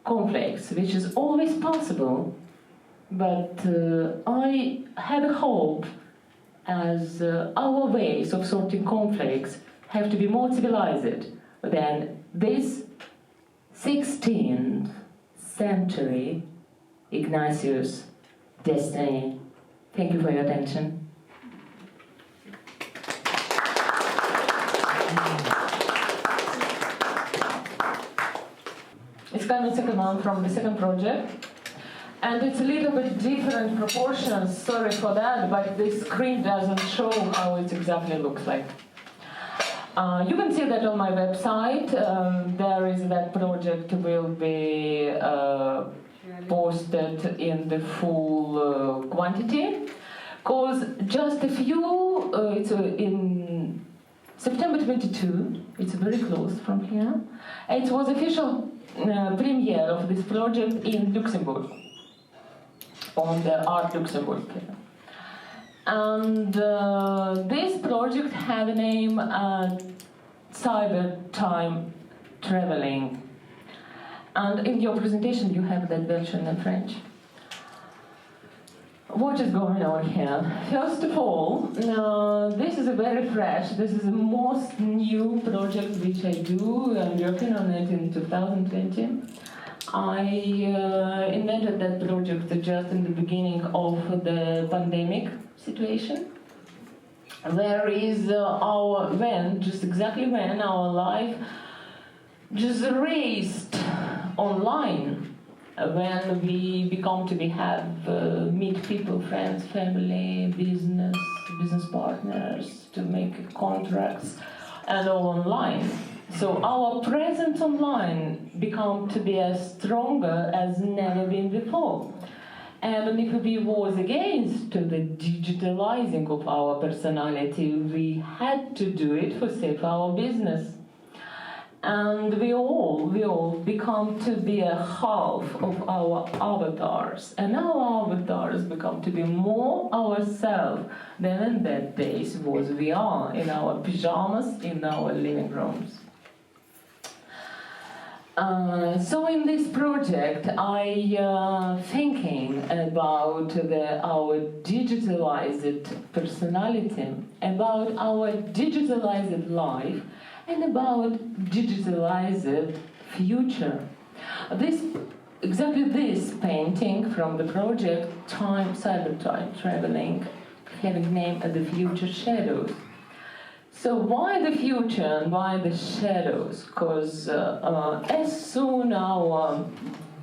conflicts, which is always possible, but I have a hope as our ways of sorting conflicts have to be more civilized than this 16th century Ignatius destiny. Thank you for your attention. It's kind of second one from the second project, and it's a little bit different proportions, sorry for that, but the screen doesn't show how it exactly looks like. You can see that on my website. There is that project will be posted in the full quantity, because just a few, it's in September 22, it's very close from here. It was official premiere of this project in Luxembourg, on the Art Luxembourg. And this project had a name Cyber Time Traveling. And in your presentation you have that version in French. What is going on here? First of all, this is a very fresh, this is the most new project which I do. I'm working on it in 2020. I invented that project just in the beginning of the pandemic situation. Where is just exactly when our life just raced online. When we become to meet people, friends, family, business partners, to make contracts, and all online. So our presence online become to be as stronger as never been before. And if we was against the digitalizing of our personality, we had to do it for save our business. And we all become to be a half of our avatars. And our avatars become to be more ourselves than in that days was we are in our pajamas, in our living rooms. So in this project, I thinking about our digitalized personality, about our digitalized life, and about digitalized future. Exactly this painting from the project Cyber Time Traveling, having named The Future Shadows. So why the future and why the shadows? Because as soon our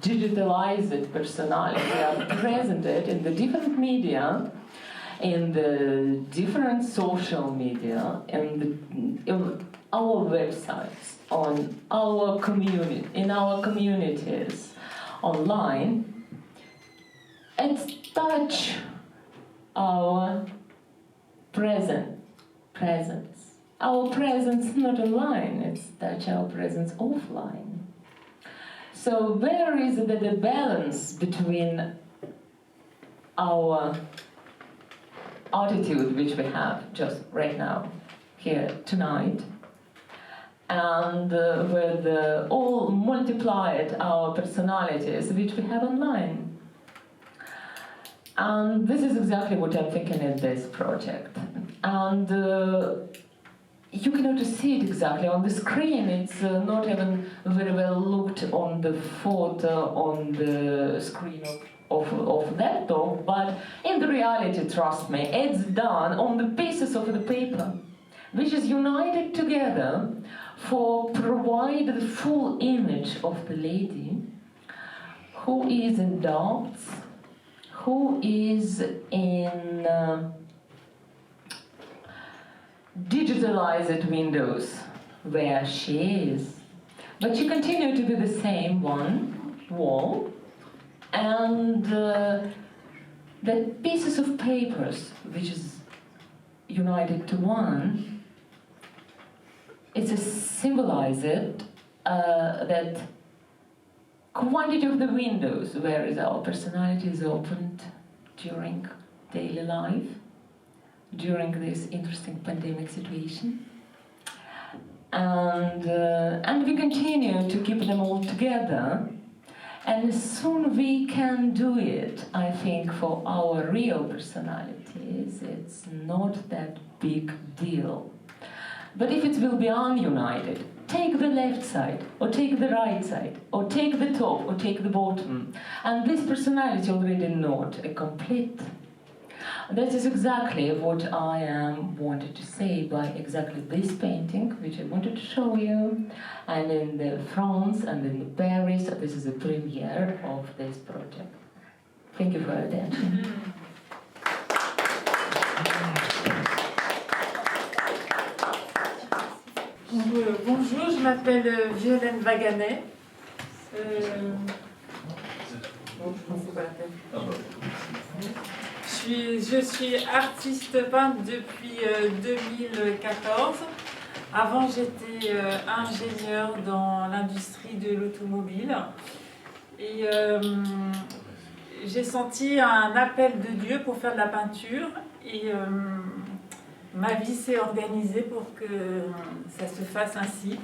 digitalized personality are presented in the different media, in the different social media, in our websites, on our community, in our communities, online, it's touch our presence. Our presence not online, it's touch our presence offline. So where is the balance between our attitude which we have just right now, here tonight, and with all multiplied our personalities which we have online. And this is exactly what I'm thinking in this project. And you cannot see it exactly on the screen. It's not even very well looked on the photo on the screen of laptop, but in the reality, trust me, it's done on the basis of the paper, which is united together for provide the full image of the lady who is in doubts, who is in digitalized windows where she is. But she continued to be the same one wall, and the pieces of papers which is united to one, it's a symbolized that quantity of the windows where is our personality is opened during daily life, during this interesting pandemic situation. And we continue to keep them all together, and soon we can do it. I think for our real personalities it's not that big deal. But if it will be ununited, take the left side, or take the right side, or take the top, or take the bottom, and this personality already not a complete. That is exactly what I wanted to say by exactly this painting, which I wanted to show you. And in the France and in Paris, this is the premiere of this project. Thank you for your attention. Bonjour, je m'appelle Violaine Vaganet. Je suis artiste peintre depuis 2014. Avant, j'étais ingénieure dans l'industrie de l'automobile. Et j'ai senti un appel de Dieu pour faire de la peinture. Et ma vie s'est organisée pour que ça se fasse ainsi.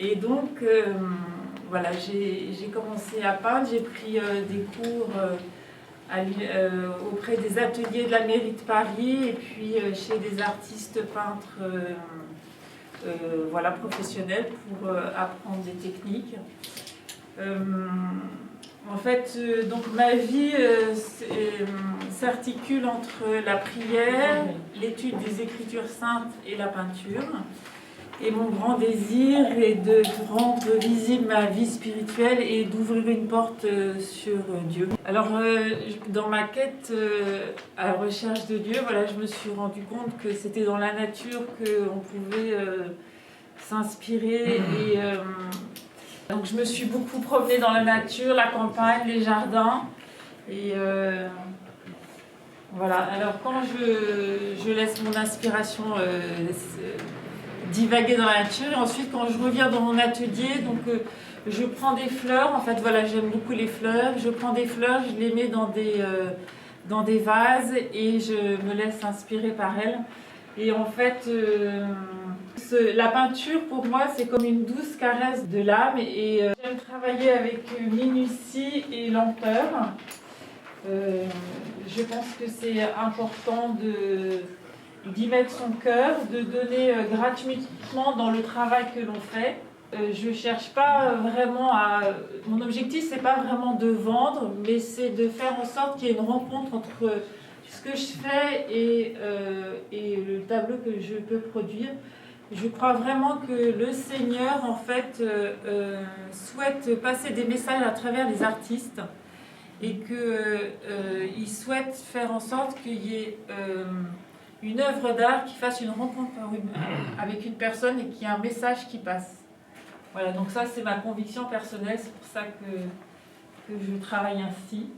Et donc, voilà, j'ai commencé à peindre. J'ai pris des cours auprès des ateliers de la mairie de Paris et puis chez des artistes peintres voilà, professionnels pour apprendre des techniques. En fait, donc ma vie s'articule entre la prière, l'étude des Écritures saintes et la peinture. Et mon grand désir est de rendre visible ma vie spirituelle et d'ouvrir une porte sur Dieu. Alors, dans ma quête à la recherche de Dieu, voilà, je me suis rendu compte que c'était dans la nature qu'on pouvait s'inspirer. Et donc, je me suis beaucoup promenée dans la nature, la campagne, les jardins. Et voilà. Alors, quand je laisse mon inspiration divaguer dans la nature, et ensuite quand je reviens dans mon atelier, donc je prends des fleurs, en fait voilà, j'aime beaucoup les fleurs, je prends des fleurs, je les mets dans des vases et je me laisse inspirer par elles. Et en fait la peinture pour moi c'est comme une douce caresse de l'âme, et j'aime travailler avec minutie et lenteur. Je pense que c'est important d'y mettre son cœur, de donner gratuitement dans le travail que l'on fait. Je cherche pas vraiment à... Mon objectif, c'est pas vraiment de vendre, mais c'est de faire en sorte qu'il y ait une rencontre entre ce que je fais et le tableau que je peux produire. Je crois vraiment que le Seigneur, en fait, souhaite passer des messages à travers les artistes et qu'il souhaite faire en sorte qu'il y ait une œuvre d'art qui fasse une rencontre avec une personne et qu'il y ait un message qui passe. Voilà, donc ça c'est ma conviction personnelle, c'est pour ça que je travaille ainsi.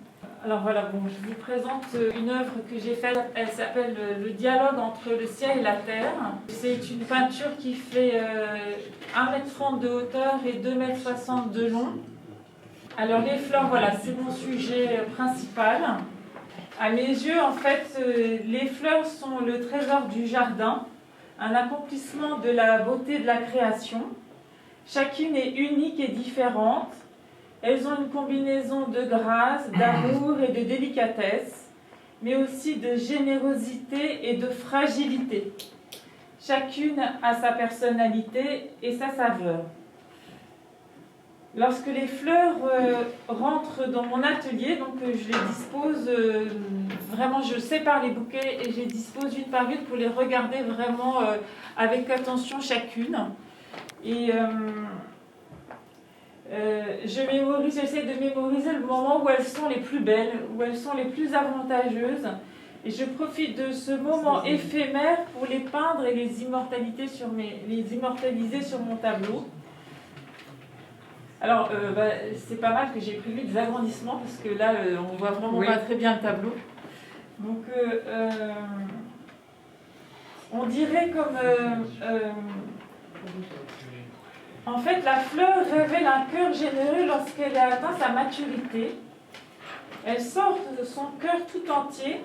Alors voilà, bon, je vous présente une œuvre que j'ai faite, elle s'appelle Le dialogue entre le ciel et la terre. C'est une peinture qui fait 1,30 m de hauteur et 2,60 m de long. Alors les fleurs, voilà, c'est mon sujet principal. À mes yeux, en fait, les fleurs sont le trésor du jardin, un accomplissement de la beauté de la création. Chacune est unique et différente. Elles ont une combinaison de grâce, d'amour et de délicatesse, mais aussi de générosité et de fragilité. Chacune a sa personnalité et sa saveur. Lorsque les fleurs rentrent dans mon atelier, donc je les dispose vraiment, je sépare les bouquets et je les dispose une par une pour les regarder vraiment avec attention chacune. Et j'essaie de mémoriser le moment où elles sont les plus belles, où elles sont les plus avantageuses. Et je profite de ce moment éphémère pour les peindre et les immortaliser sur mon tableau. Alors, c'est pas mal que j'ai prévu des agrandissements parce que là, on voit vraiment pas très bien le tableau. Donc, on dirait comme... en fait, la fleur révèle un cœur généreux lorsqu'elle a atteint sa maturité. Elle sort de son cœur tout entier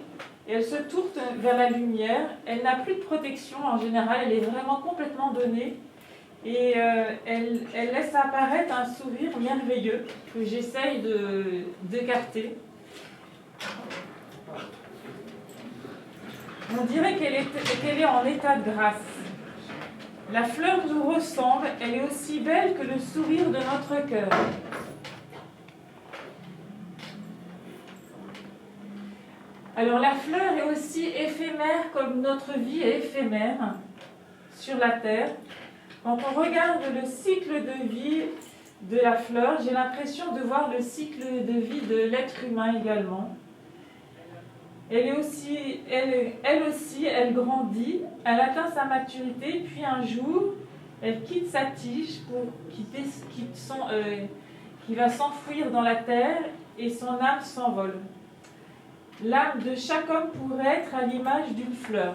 et elle se tourne vers la lumière. Elle n'a plus de protection en général, elle est vraiment complètement donnée. Et elle laisse apparaître un sourire merveilleux que j'essaye d'écarter. On dirait qu'elle est en état de grâce. La fleur nous ressemble, elle est aussi belle que le sourire de notre cœur. Alors la fleur est aussi éphémère comme notre vie est éphémère sur la terre. Quand on regarde le cycle de vie de la fleur, j'ai l'impression de voir le cycle de vie de l'être humain également. Elle aussi, elle grandit, elle atteint sa maturité, puis un jour, elle quitte sa tige qui va s'enfouir dans la terre et son âme s'envole. L'âme de chaque homme pourrait être à l'image d'une fleur.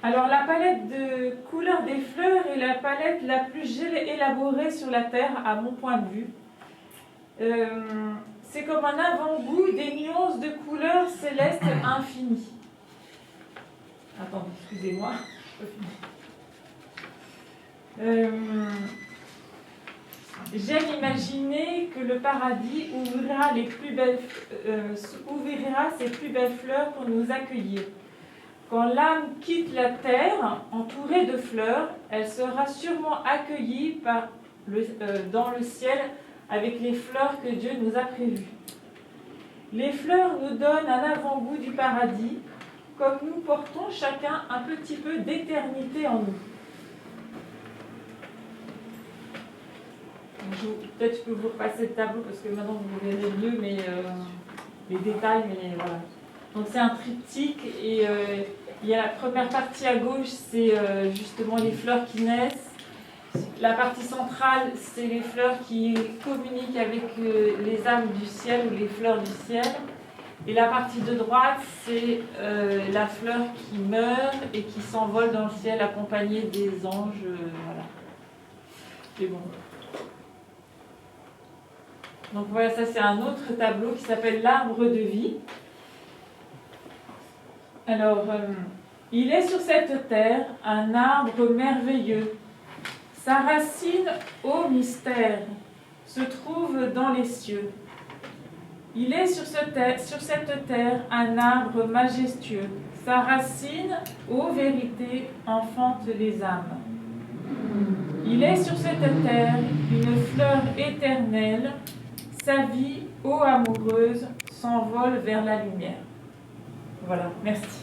Alors la palette de couleurs des fleurs est la palette la plus élaborée sur la Terre à mon point de vue. C'est comme un avant-goût des nuances de couleurs célestes infinies. Attendez, excusez-moi. J'aime imaginer que le paradis ouvrira ses plus belles fleurs pour nous accueillir. Quand l'âme quitte la terre, entourée de fleurs, elle sera sûrement accueillie dans le ciel avec les fleurs que Dieu nous a prévues. Les fleurs nous donnent un avant-goût du paradis, comme nous portons chacun un petit peu d'éternité en nous. Peut-être je peux vous repasser le tableau parce que maintenant vous verrez mieux les détails, mais voilà. Donc c'est un triptyque et il y a la première partie à gauche, c'est justement les fleurs qui naissent. La partie centrale, c'est les fleurs qui communiquent avec les âmes du ciel ou les fleurs du ciel. Et la partie de droite, c'est la fleur qui meurt et qui s'envole dans le ciel accompagnée des anges. Voilà. C'est bon. Donc voilà, ça c'est un autre tableau qui s'appelle l'arbre de vie. Alors, il est sur cette terre un arbre merveilleux. Sa racine, ô mystère, se trouve dans les cieux. Il est sur cette terre un arbre majestueux. Sa racine, ô vérité, enfante les âmes. Il est sur cette terre une fleur éternelle. Sa vie, ô amoureuse, s'envole vers la lumière. Voilà, merci.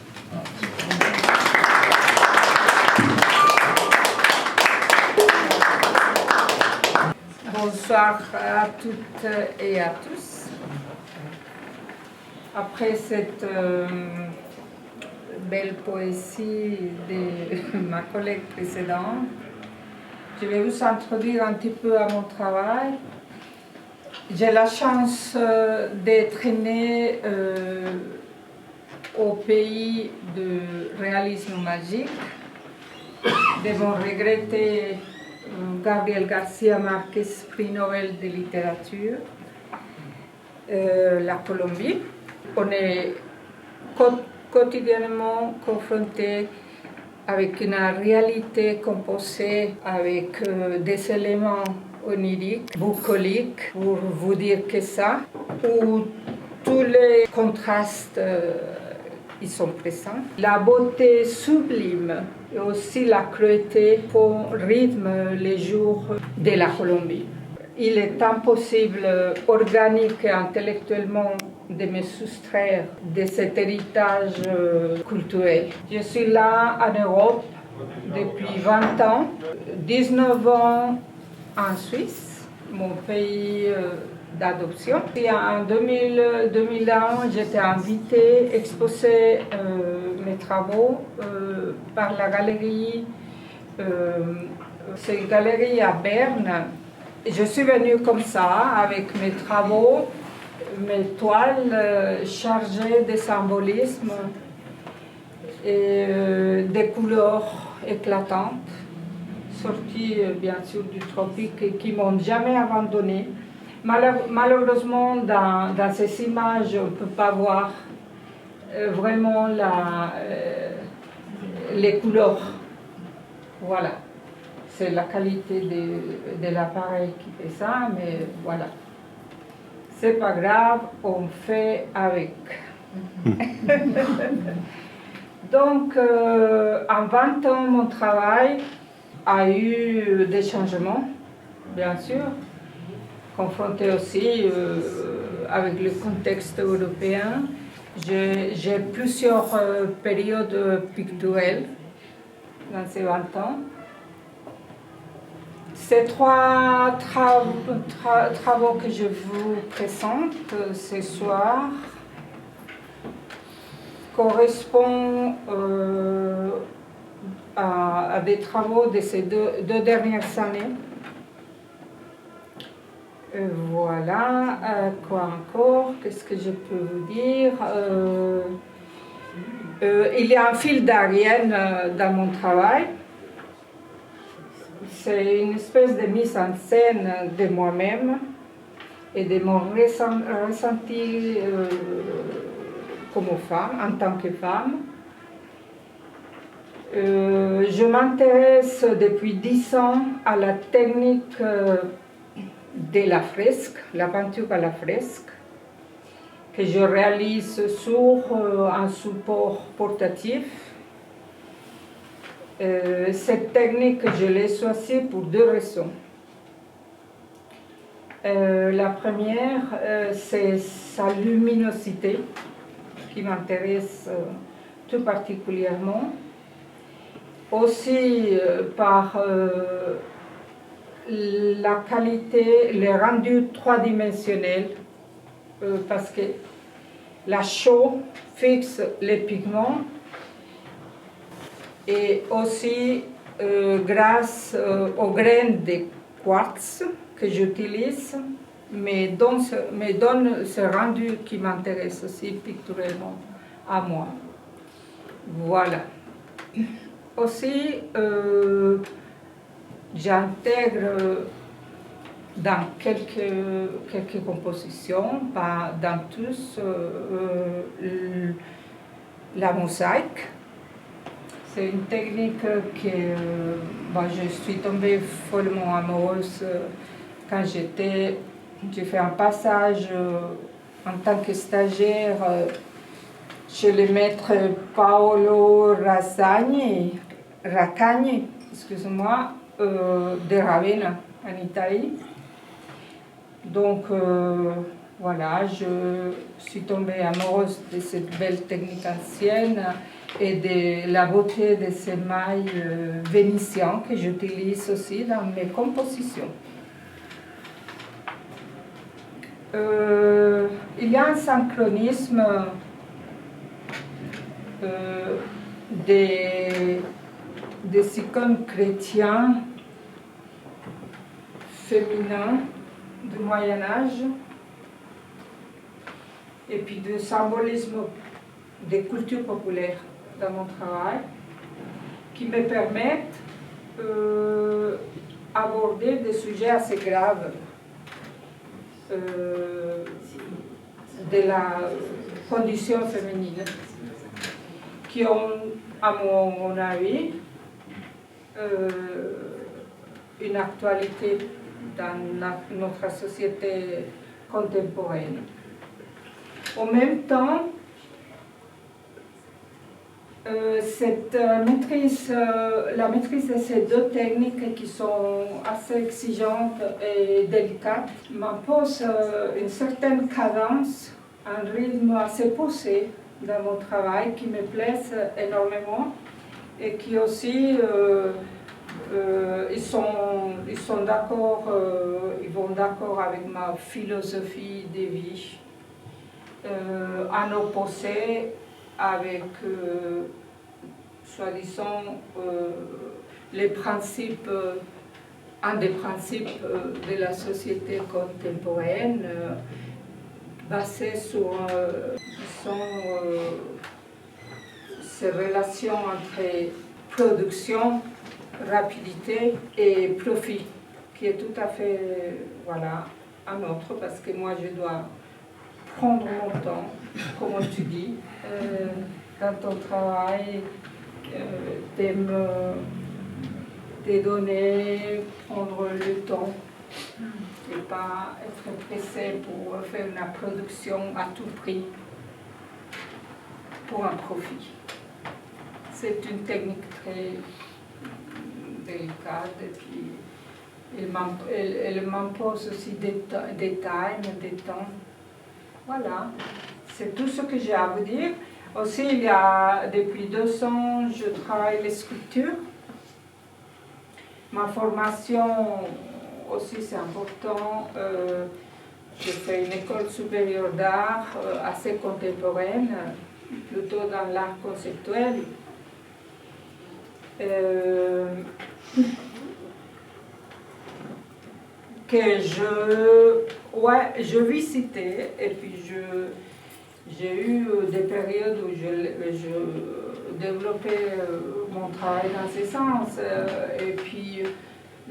Bonsoir à toutes et à tous. Après cette belle poésie de ma collègue précédente, je vais vous introduire un petit peu à mon travail. J'ai la chance d'être née au pays du réalisme magique, de mon regretté Gabriel García Márquez, prix Nobel de littérature, la Colombie. On est quotidiennement confronté avec une réalité composée avec des éléments oniriques, bucoliques, pour vous dire que ça, où tous les contrastes ils sont présents. La beauté sublime et aussi la cruauté font rythme les jours de la Colombie. il est impossible, organique et intellectuellement, de me soustraire de cet héritage culturel. Je suis là en Europe depuis 20 ans, 19 ans en Suisse, mon pays d'adoption. Et en 2001, j'étais invitée à exposer mes travaux par la galerie, c'est une galerie à Berne. Je suis venue comme ça, avec mes travaux, mes toiles chargées de symbolisme et des couleurs éclatantes, sorties bien sûr du tropique et qui ne m'ont jamais abandonnée. Malheureusement, dans ces images, on ne peut pas voir vraiment les couleurs. Voilà. C'est la qualité de l'appareil qui fait ça, mais voilà. C'est pas grave, on fait avec. Donc, en 20 ans, mon travail a eu des changements, bien sûr, confronté aussi avec le contexte européen. J'ai plusieurs périodes picturales dans ces 20 ans. Ces trois travaux que je vous présente ce soir correspondent à des travaux de ces deux dernières années. Voilà, quoi encore? Qu'est-ce que je peux vous dire? Il y a un fil d'Ariane dans mon travail. C'est une espèce de mise en scène de moi-même et de mon ressenti comme femme, en tant que femme. Je m'intéresse depuis 10 ans à la technique de la fresque, la peinture à la fresque, que je réalise sur un support portatif. Cette technique, je l'ai choisie pour 2 raisons. La première, c'est sa luminosité, qui m'intéresse tout particulièrement. Aussi par la qualité, le rendu 3-dimensionnel, parce que la chaux fixe les pigments, et aussi grâce aux graines de quartz que j'utilise, me donne ce rendu qui m'intéresse aussi picturalement à moi. Voilà. Aussi, j'intègre dans quelques compositions, pas dans tous, la mosaïque. C'est une technique que je suis tombée follement amoureuse quand j'ai fait un passage en tant que stagiaire chez le maître Paolo Raccagni, excusez-moi, de Ravenna, en Italie. Donc, voilà, je suis tombée amoureuse de cette belle technique ancienne et de la beauté de ces mailles vénitiens que j'utilise aussi dans mes compositions. Il y a un synchronisme des icônes chrétiens féminins du Moyen-Âge et puis du symbolisme des cultures populaires dans mon travail qui me permettent d'aborder des sujets assez graves de la condition féminine qui ont, à mon avis, une actualité dans notre société contemporaine. En même temps, La maîtrise de ces deux techniques qui sont assez exigeantes et délicates m'impose une certaine cadence, un rythme assez posé dans mon travail qui me plaise énormément et qui aussi ils sont d'accord, ils vont d'accord avec ma philosophie de vie, en opposé avec, soi-disant, les principes, un des principes de la société contemporaine, basé sur ces relations entre production, rapidité et profit, qui est tout à fait, voilà, un autre, parce que moi je dois prendre mon temps, comme tu dis, dans ton travail, de donner, prendre le temps et pas être pressé pour faire une production à tout prix pour un profit. C'est une technique très délicate et puis elle m'impose aussi des temps. Voilà, c'est tout ce que j'ai à vous dire. Aussi, depuis 2 ans, je travaille les sculptures. Ma formation aussi, c'est important. J'ai fait une école supérieure d'art assez contemporaine, plutôt dans l'art conceptuel. Que je visitais et puis j'ai eu des périodes où je développais mon travail dans ce sens et puis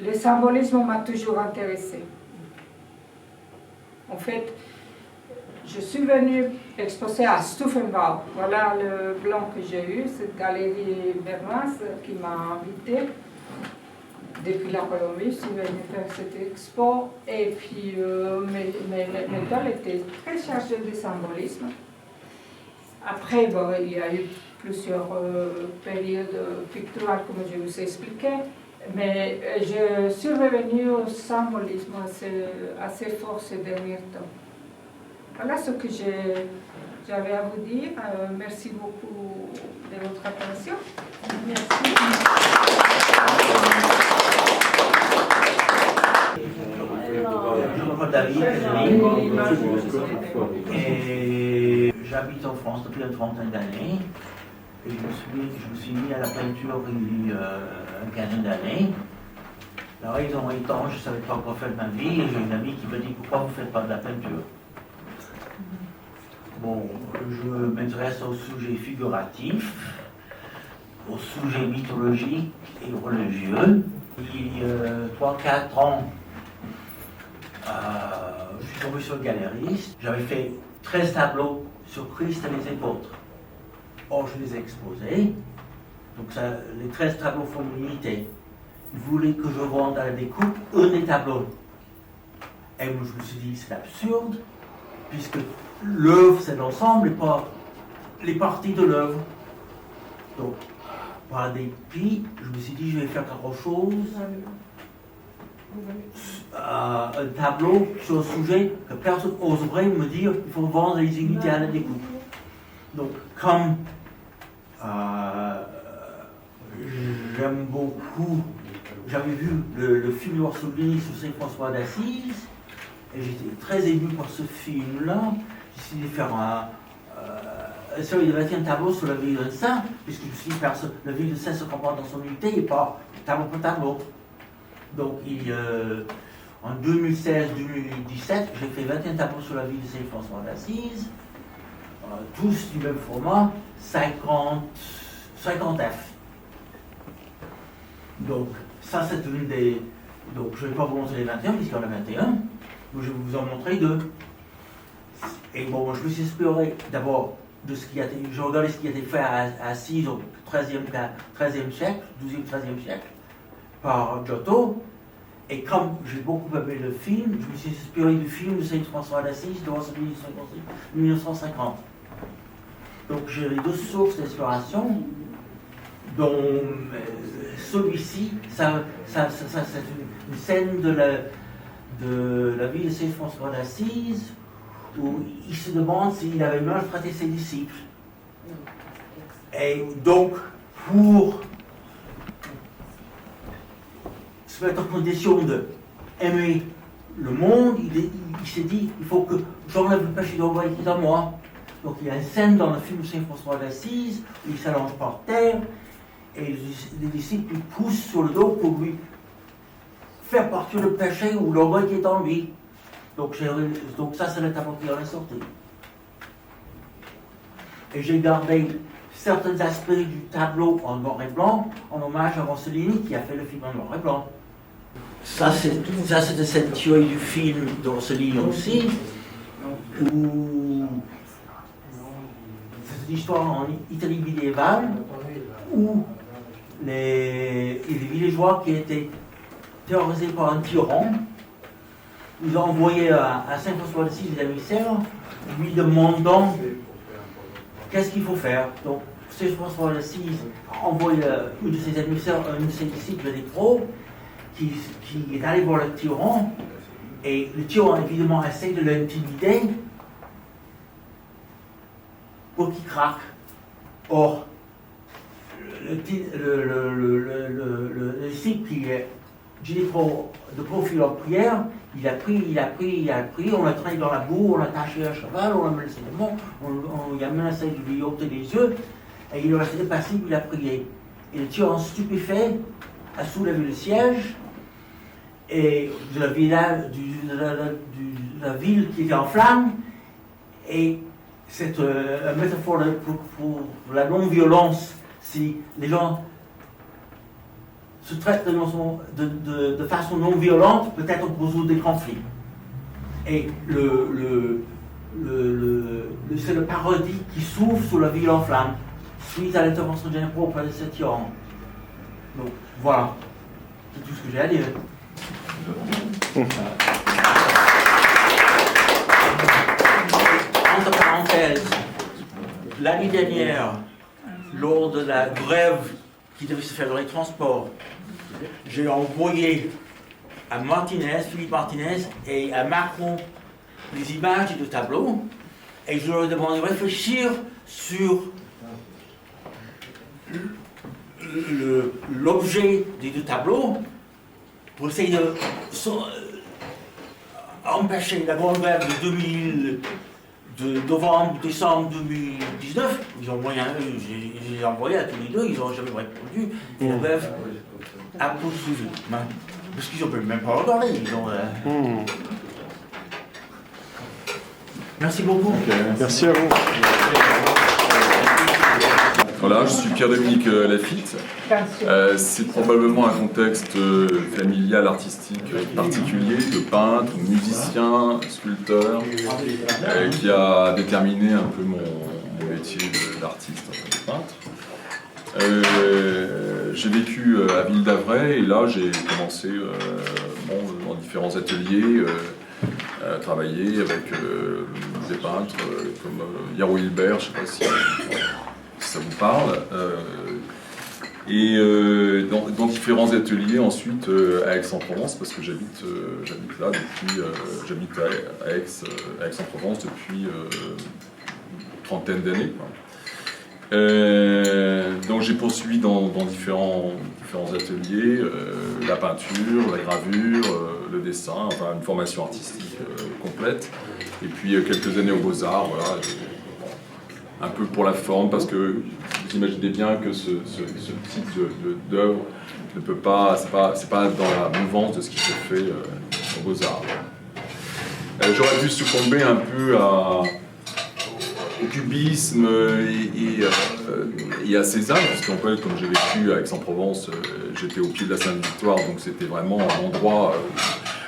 le symbolisme m'a toujours intéressée. En fait, je suis venue exposer à Stufenbau. Voilà le plan que j'ai eu, cette galerie bernoise qui m'a invitée. Depuis la Colombie, je suis venue faire cette expo et puis mes toiles étaient très chargées de symbolisme. Après, bon, il y a eu plusieurs périodes picturales, comme je vous ai expliqué, mais je suis revenue au symbolisme assez fort ces derniers temps. Voilà ce que j'avais à vous dire. Merci beaucoup de votre attention. Merci. Je m'appelle David et j'habite en France depuis une trentaine d'années. Et je me suis mis à la peinture il y a une quinzaine d'années. La raison étant, je ne savais pas quoi faire de ma vie et j'ai une amie qui me dit pourquoi vous ne faites pas de la peinture. Bon, je m'intéresse aux sujets figuratifs, aux sujets mythologiques et religieux. Il y a 3-4 ans, je suis tombé sur le galériste. J'avais fait 13 tableaux sur Christ et les apôtres. Or, je les ai exposés. Donc, les 13 tableaux font une unité. Il voulait que je vende à la découpe un des tableaux. Et moi, je me suis dit, c'est absurde, puisque l'œuvre, c'est l'ensemble et pas les parties de l'œuvre. Donc, par dépit, je me suis dit, je vais faire quelque chose, un tableau sur un sujet que personne n'oserait me dire, il faut vendre les unités à la découpe. Donc, comme j'aime beaucoup, j'avais vu le film Noir Souvenirs sur Saint François d'Assise, et j'étais très ému par ce film-là. J'ai décidé de faire il y avait un tableau sur la vie d'un saint, puisque je me suis dit, la vie d'un saint se comprend dans son unité et pas tableau pour tableau. Donc, en 2016-2017, j'ai fait 21 tableaux sur la vie de Saint François d'Assise, tous du même format, 50 F. Donc, ça c'est une des... Donc, je ne vais pas vous montrer les 21, puisqu'il y en a 21. Donc, je vais vous en montrer 2. Et bon, je me suis inspiré d'abord de ce qui a été... Je regardais ce qui a été fait à Assise au 13e siècle, 12e, 13e siècle, par Giotto. Et comme j'ai beaucoup aimé le film, je me suis inspiré du film de Saint François d'Assise de 1950. Donc j'ai les deux sources d'inspiration, dont celui-ci, c'est une scène de la vie de Saint François d'Assise, où il se demande s'il avait maltraité ses disciples. Et donc, pour se mettre en condition d'aimer le monde, il s'est dit, il faut que j'enlève le péché d'orgueil qui est en moi. Donc il y a une scène dans le film de Saint François d'Assise, où il s'allonge par terre, et les disciples lui poussent sur le dos pour lui faire partir le péché ou l'orgueil qui est en lui. Donc ça, c'est le tableau qui en est sorti. Et j'ai gardé certains aspects du tableau en noir et blanc, en hommage à Rossellini qui a fait le film en noir et blanc. Ça, c'est de cette théorie du film de Rossellini aussi, où c'est une histoire en Italie médiévale, où les villageois qui étaient terrorisés par un tyran, ils ont envoyé à Saint François d'Assise des émissaires, lui demandant qu'est-ce qu'il faut faire. Donc Saint François d'Assise a envoyé une de ses émissaires, un de ses disciples des pros, qui est allé voir le tyran, et le tyran évidemment essaie de l'intimider pour qu'il craque. Or, le disciple qui est de profil en prière, il a pris, on l'a traîné dans la boue, on l'a attaché à un cheval, on l'a menacé de mort, on lui a menacé de lui ôter les yeux, et il est resté passible, il a prié. Et le tyran stupéfait a soulevé le siège, et de la ville qui était en flammes, et c'est une métaphore pour la non-violence. Si les gens se traitent de façon non-violente, peut-être on peut résoudre des conflits. Et c'est le paradis qui s'ouvre sur la ville en flammes, suite à l'intervention de Généraux auprès de ce tyran. Donc voilà, c'est tout ce que j'ai à dire. Entre parenthèses, l'année dernière, lors de la grève qui devait se faire dans les transports, j'ai envoyé à Philippe Martinez et à Macron les images de tableaux, et je leur ai demandé de réfléchir sur l'objet des deux tableaux pour essayer de empêcher la grande grève de novembre-décembre 2019. Ils ont j'ai envoyé à tous les deux, ils n'ont jamais répondu. Et la grève a poursuivi. Parce qu'ils ne peuvent même pas regarder. Merci beaucoup. Okay. Merci à vous. Voilà, je suis Pierre-Dominique Lafitte. C'est probablement un contexte familial, artistique particulier, de peintre, musicien, sculpteur, qui a déterminé un peu mon métier d'artiste, de peintre. J'ai vécu à Ville d'Avray et là j'ai commencé dans différents ateliers à travailler avec des peintres comme Yaro Hilbert, je ne sais pas si ça vous parle, et dans différents ateliers ensuite à Aix-en-Provence, parce que j'habite là depuis, j'habite à Aix-en-Provence depuis une trentaine d'années. Donc j'ai poursuivi dans différents ateliers, la peinture, la gravure, le dessin, enfin une formation artistique complète, et puis quelques années aux Beaux-Arts, voilà. Un peu pour la forme, parce que vous imaginez bien que ce type d'œuvre ne peut pas, c'est pas dans la mouvance de ce qui se fait aux Beaux-Arts. J'aurais dû succomber un peu au cubisme et à Cézanne, parce qu'en fait, comme j'ai vécu à Aix-en-Provence, j'étais au pied de la Sainte-Victoire, donc c'était vraiment un endroit...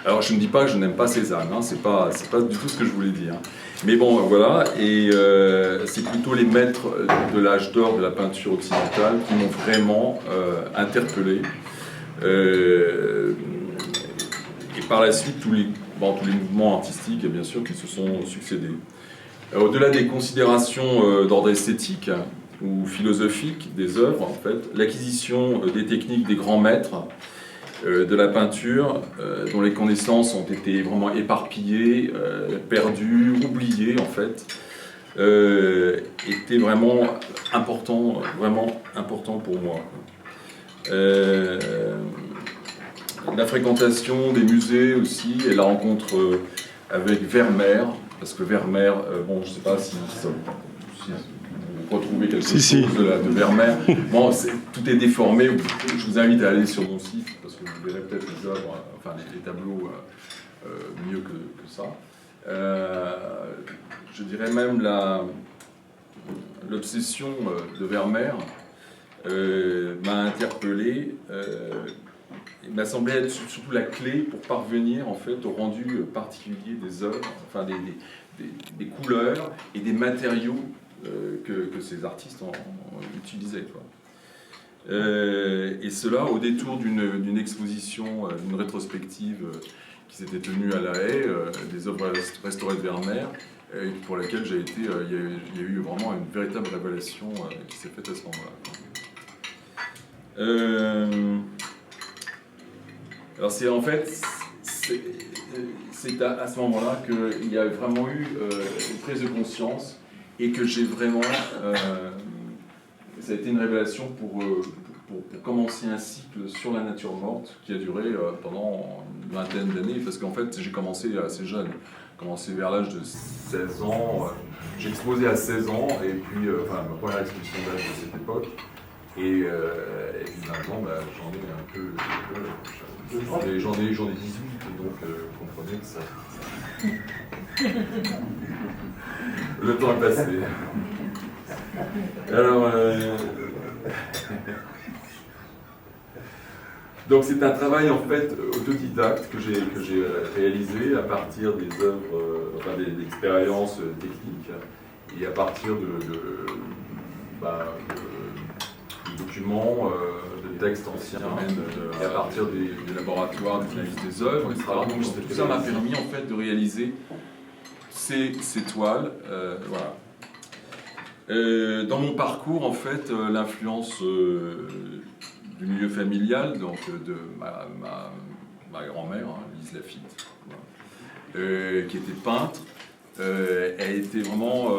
alors je ne dis pas que je n'aime pas Cézanne, hein, c'est pas du tout ce que je voulais dire. Mais bon, voilà, et c'est plutôt les maîtres de l'âge d'or de la peinture occidentale qui m'ont vraiment interpellé. Et par la suite, tous les mouvements artistiques, bien sûr, qui se sont succédés. Au-delà des considérations d'ordre esthétique ou philosophique des œuvres, en fait, l'acquisition des techniques des grands maîtres de la peinture, dont les connaissances ont été vraiment éparpillées, perdues, oubliées en fait, était vraiment important pour moi. La fréquentation des musées aussi, et la rencontre avec Vermeer, parce que Vermeer, bon, je ne sais pas si vous retrouvez quelque chose de Vermeer. Bon, tout est déformé. Je vous invite à aller sur mon site parce que vous verrez peut-être les œuvres, enfin les tableaux mieux que ça. Je dirais même l'obsession de Vermeer m'a interpellé. Il m'a semblé être surtout la clé pour parvenir en fait au rendu particulier des œuvres, enfin des couleurs et des matériaux que ces artistes utilisaient, quoi. Et cela au détour d'une exposition, d'une rétrospective qui s'était tenue à La Haye, des œuvres restaurées de Vermeer, pour laquelle j'ai été. Il y a eu vraiment une véritable révélation qui s'est faite à ce moment-là. Alors c'est en fait, c'est à ce moment-là qu'il y a vraiment eu une prise de conscience et que j'ai vraiment, ça a été une révélation pour commencer un cycle sur la nature morte qui a duré pendant une vingtaine d'années, parce qu'en fait j'ai commencé assez jeune, j'ai commencé vers l'âge de 16 ans, j'ai exposé à 16 ans et puis ma première exposition d'âge de cette époque. Et maintenant, j'en ai un peu. J'en ai 18, donc vous comprenez que ça. Le temps est passé. Alors. Donc, c'est un travail en fait autodidacte que j'ai réalisé à partir des œuvres, des expériences techniques et à partir de documents, de textes anciens, et à partir des laboratoires, des analyses des œuvres, etc. Donc tout ça m'a permis en fait de réaliser ces toiles. Voilà. Dans mon parcours, en fait, l'influence du milieu familial, donc de ma grand-mère, Lise Lafitte, qui était peintre, a été vraiment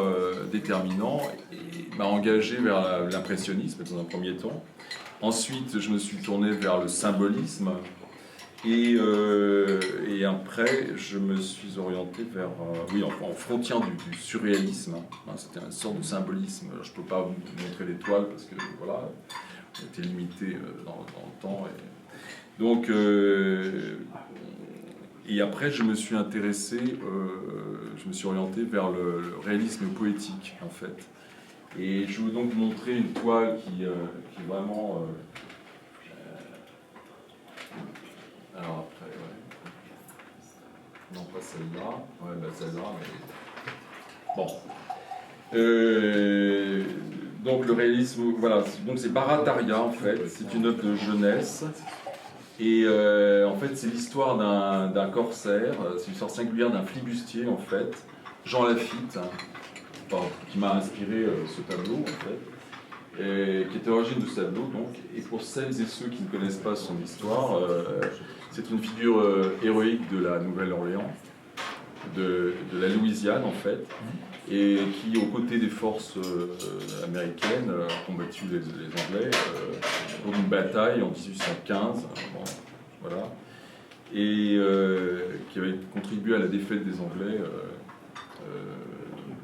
déterminant et m'a engagé vers l'impressionnisme dans un premier temps. Ensuite, je me suis tourné vers le symbolisme et après, je me suis orienté vers, en frontière du surréalisme. C'était une sorte de symbolisme. Je ne peux pas vous montrer les toiles parce que voilà, on était limité dans le temps. Donc, et après, je me suis intéressé, je me suis orienté vers le réalisme poétique, en fait. Et je vais donc vous montrer une toile qui est vraiment... alors après, non, pas celle-là. Celle-là, mais... Bon. Donc le réalisme, voilà. Donc c'est Barataria, en fait. C'est une œuvre de jeunesse. Et en fait, c'est l'histoire d'un corsaire, c'est l'histoire singulière d'un flibustier, en fait, Jean Lafitte, qui m'a inspiré ce tableau, en fait, et qui était à l'origine de ce tableau, donc. Et pour celles et ceux qui ne connaissent pas son histoire, c'est une figure héroïque de la Nouvelle-Orléans, de la Louisiane, en fait, et qui, aux côtés des forces américaines, a combattu les Anglais pour une bataille en 1815, voilà, et qui avait contribué à la défaite des Anglais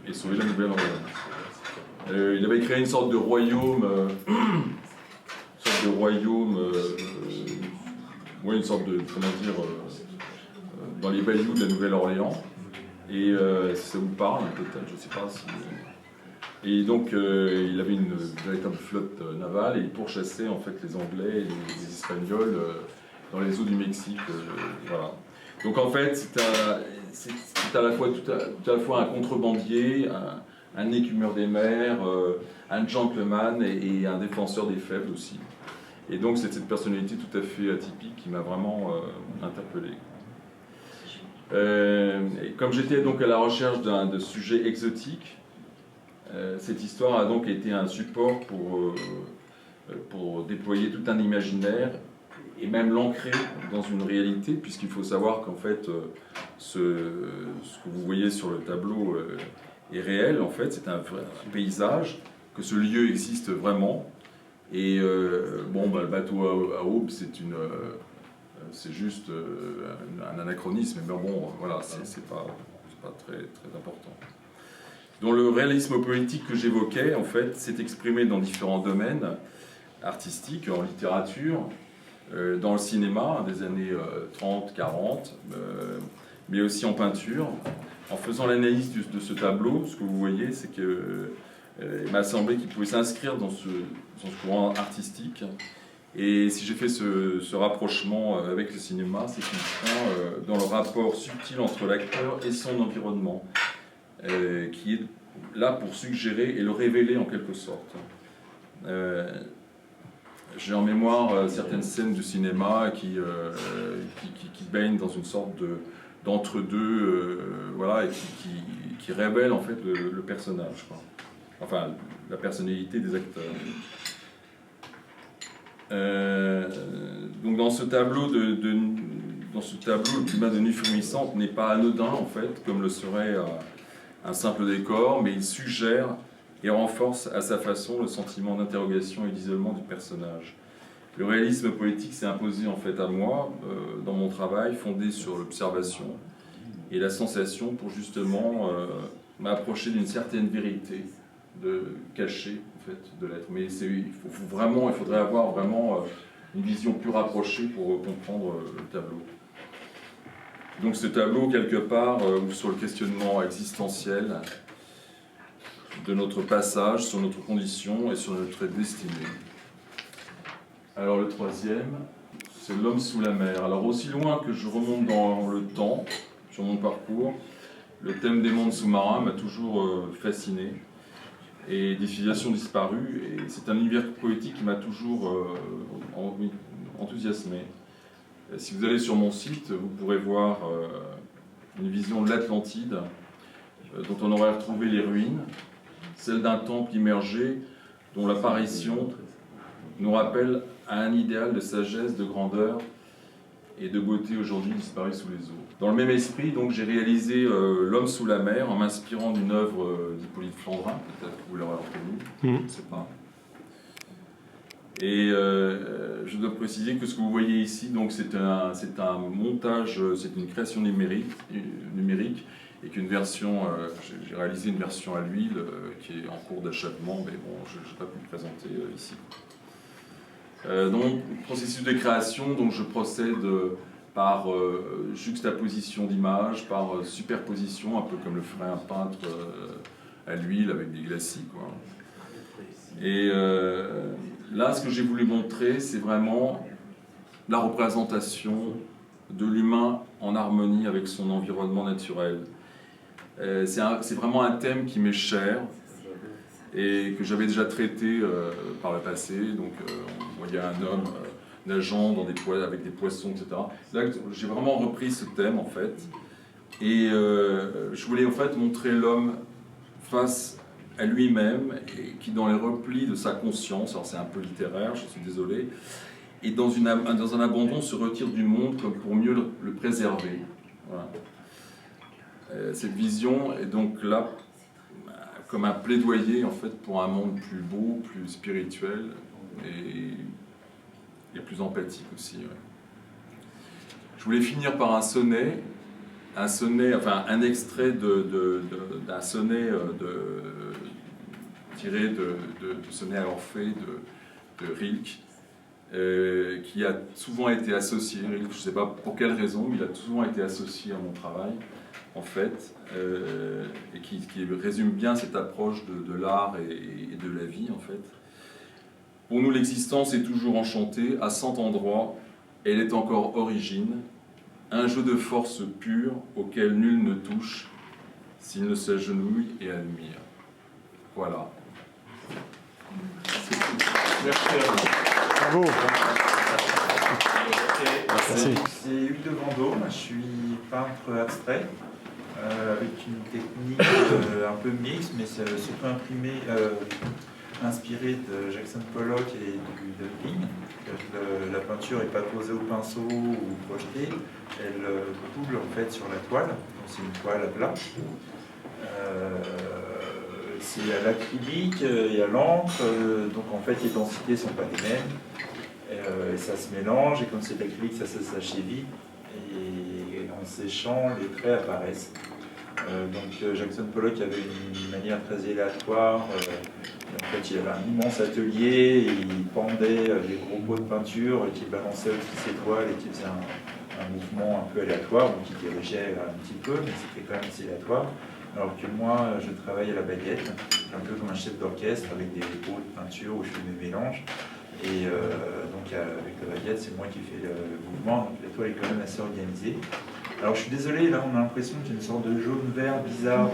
et sauvé la Nouvelle-Orléans. Il avait créé une sorte de royaume, une sorte de, comment dire, dans les bayous de la Nouvelle-Orléans. Et si ça vous parle, peut-être, je ne sais pas si... Et donc, il avait une véritable flotte navale et il pourchassait en fait les Anglais et les Espagnols dans les eaux du Mexique. Voilà. Donc en fait, c'est à la fois un contrebandier, un écumeur des mers, un gentleman et un défenseur des faibles aussi. Et donc c'est cette personnalité tout à fait atypique qui m'a vraiment interpellé. Et comme j'étais donc à la recherche de sujets exotiques, cette histoire a donc été un support pour déployer tout un imaginaire et même l'ancrer dans une réalité, puisqu'il faut savoir qu'en fait, ce que vous voyez sur le tableau est réel, en fait, c'est un paysage, que ce lieu existe vraiment. Et bon, bah, le bateau à aube, c'est juste un anachronisme, mais bon, voilà, c'est pas très, très important. Donc le réalisme politique que j'évoquais, en fait, s'est exprimé dans différents domaines artistiques, en littérature, dans le cinéma des années 30, 40, mais aussi en peinture. En faisant l'analyse de ce tableau, ce que vous voyez, c'est que il m'a semblé qu'il pouvait s'inscrire dans ce courant artistique. Et si j'ai fait ce rapprochement avec le cinéma, c'est qu'il prend dans le rapport subtil entre l'acteur et son environnement, qui est là pour suggérer et le révéler en quelque sorte. J'ai en mémoire certaines scènes du cinéma qui baignent dans une sorte d'entre-deux, voilà, et qui révèlent en fait le personnage, quoi. Enfin, la personnalité des acteurs. Donc dans ce tableau, le climat de nuit frémissante n'est pas anodin en fait, comme le serait un simple décor, mais il suggère et renforce à sa façon le sentiment d'interrogation et d'isolement du personnage. Le réalisme poétique s'est imposé en fait à moi dans mon travail, fondé sur l'observation et la sensation pour justement m'approcher d'une certaine vérité cachée en fait de l'être. Mais il faudrait avoir vraiment une vision plus rapprochée pour comprendre le tableau. Donc ce tableau quelque part ouvre sur le questionnement existentiel de notre passage, sur notre condition et sur notre destinée. Alors le troisième, c'est l'homme sous la mer. Alors aussi loin que je remonte dans le temps, sur mon parcours, le thème des mondes sous-marins m'a toujours fasciné et des civilisations disparues. Et c'est un univers poétique qui m'a toujours enthousiasmé. Si vous allez sur mon site, vous pourrez voir une vision de l'Atlantide, dont on aurait retrouvé les ruines, celle d'un temple immergé dont l'apparition nous rappelle à un idéal de sagesse, de grandeur et de beauté aujourd'hui disparu sous les eaux. Dans le même esprit, donc, j'ai réalisé L'homme sous la mer en m'inspirant d'une œuvre d'Hippolyte Flandrin, peut-être que vous l'aurez reconnu, je ne sais pas. Et je dois préciser que ce que vous voyez ici, donc, c'est un montage, c'est une création numérique et qu'une version, j'ai réalisé une version à l'huile qui est en cours d'achèvement, mais bon, je n'ai pas pu le présenter ici. Donc, processus de création, donc je procède par juxtaposition d'images, par superposition, un peu comme le ferait un peintre à l'huile avec des glacis, quoi. Et là, ce que j'ai voulu montrer, c'est vraiment la représentation de l'humain en harmonie avec son environnement naturel. C'est vraiment un thème qui m'est cher et que j'avais déjà traité par le passé. Donc, on voyait un homme nageant avec des poissons, etc. Là, j'ai vraiment repris ce thème, en fait. Et je voulais, en fait, montrer l'homme face à lui-même, et qui, dans les replis de sa conscience, alors c'est un peu littéraire, je suis désolé, et dans un abandon, se retire du monde comme pour mieux le préserver. Voilà. Cette vision est donc là comme un plaidoyer en fait pour un monde plus beau, plus spirituel et plus empathique aussi. Ouais. Je voulais finir par un extrait d'un sonnet tiré de sonnet à Orphée de Rilke, qui a souvent été associé, Rilke, je ne sais pas pour quelle raison, mais il a souvent été associé à mon travail, en fait, et qui résume bien cette approche de l'art et de la vie, en fait. Pour nous, l'existence est toujours enchantée, à 100 endroits, elle est encore origine, un jeu de force pure auquel nul ne touche s'il ne s'agenouille et admire. Voilà. Merci à vous. Bravo. Merci. C'est Hugues de Vendôme, je suis peintre abstrait avec une technique un peu mixte, mais c'est surtout inspiré de Jackson Pollock et du dumping. La peinture n'est pas posée au pinceau ou projetée, elle coule en fait sur la toile, donc c'est une toile à plat. C'est à l'acrylique et à l'encre, donc en fait les densités ne sont pas les mêmes, et ça se mélange, et comme c'est de l'acrylique, ça se sèche vite, et en séchant, les traits apparaissent. Donc Jackson Pollock avait une manière très aléatoire, en fait il avait un immense atelier, et il pendait des gros pots de peinture qui balançaient au-dessus de ses toiles et qui faisaient un mouvement un peu aléatoire, donc il dirigeait un petit peu, mais c'était quand même assez aléatoire. Alors que moi, je travaille à la baguette, un peu comme un chef d'orchestre, avec des pots de peinture où je fais mes mélanges. Et donc avec la baguette, c'est moi qui fais le mouvement, donc la toile est quand même assez organisée. Alors je suis désolé, là on a l'impression qu'il y a une sorte de jaune-vert bizarre,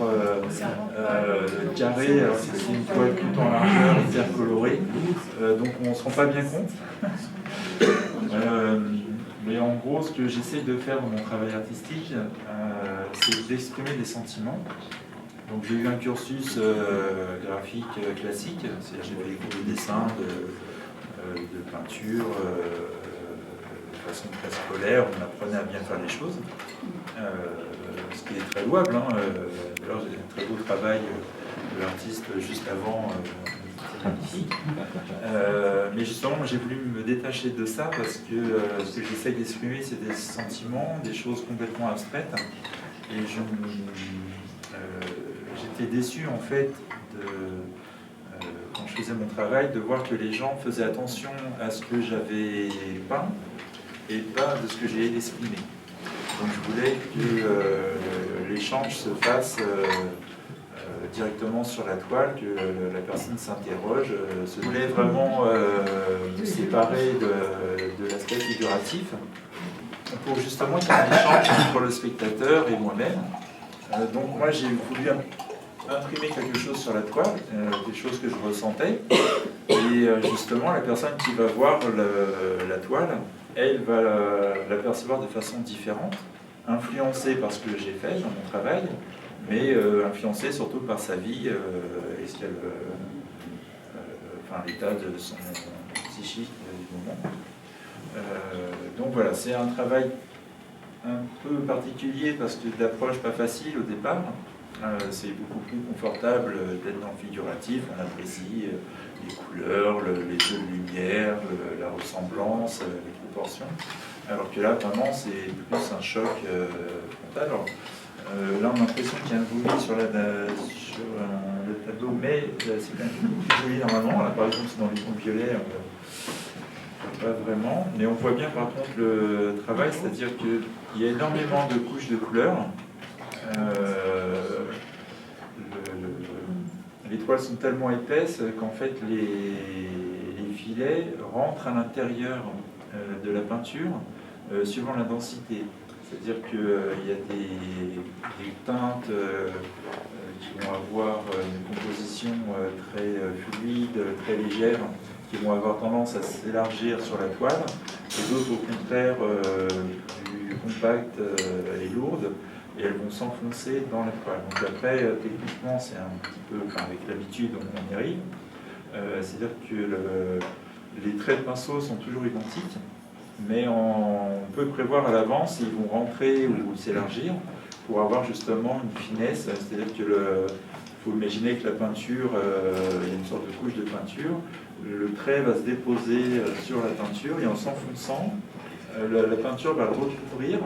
carré, alors que c'est une toile tout en largeur, hyper colorée, donc on ne se rend pas bien compte. Mais en gros, ce que j'essaie de faire dans mon travail artistique, c'est d'exprimer des sentiments. Donc j'ai eu un cursus graphique classique, c'est-à-dire j'ai fait des cours de dessin, de peinture, de façon très scolaire, on apprenait à bien faire les choses, ce qui est très louable. D'ailleurs j'ai un très beau travail de l'artiste juste avant. Mais justement, j'ai voulu me détacher de ça parce que ce que j'essaye d'exprimer, c'est des sentiments, des choses complètement abstraites. Et j'étais déçu en fait, quand je faisais mon travail, de voir que les gens faisaient attention à ce que j'avais peint et pas de ce que j'ai exprimé. Donc je voulais que l'échange se fasse directement sur la toile, que la personne s'interroge, se voulait vraiment me séparer de l'aspect figuratif pour justement qu'il y ait un échange entre le spectateur et moi-même. Donc moi j'ai voulu imprimer quelque chose sur la toile, des choses que je ressentais, et justement la personne qui va voir la toile, elle va la percevoir de façon différente, influencée par ce que j'ai fait dans mon travail, mais influencée surtout par sa vie et ce qu'elle, l'état de son psychique du moment. Donc voilà, c'est un travail un peu particulier parce que d'approche pas facile au départ. C'est beaucoup plus confortable d'être dans le figuratif, on apprécie les couleurs, les jeux de lumière, la ressemblance, les proportions. Alors que là, vraiment, c'est plus un choc frontal. Alors, là, on a l'impression qu'il y a un vomi sur le tableau, mais c'est quand même plus joli normalement. Là, par exemple, c'est dans les tons violets, on voit pas vraiment. Mais on voit bien, par contre, le travail, c'est-à-dire qu'il y a énormément de couches de couleurs. Les toiles sont tellement épaisses qu'en fait, les filets rentrent à l'intérieur de la peinture suivant la densité. C'est-à-dire qu'il y a des teintes qui vont avoir une composition très fluide, très légère, qui vont avoir tendance à s'élargir sur la toile, et d'autres au contraire plus compactes et lourdes, et elles vont s'enfoncer dans la toile. Donc après, techniquement, c'est un petit peu, avec l'habitude, on y arrive. C'est-à-dire que les traits de pinceau sont toujours identiques, mais on peut prévoir à l'avance s'ils vont rentrer ou s'élargir pour avoir justement une finesse. C'est-à-dire que faut imaginer que la peinture, il y a une sorte de couche de peinture, le trait va se déposer sur la peinture et en s'enfonçant, la peinture va le recouvrir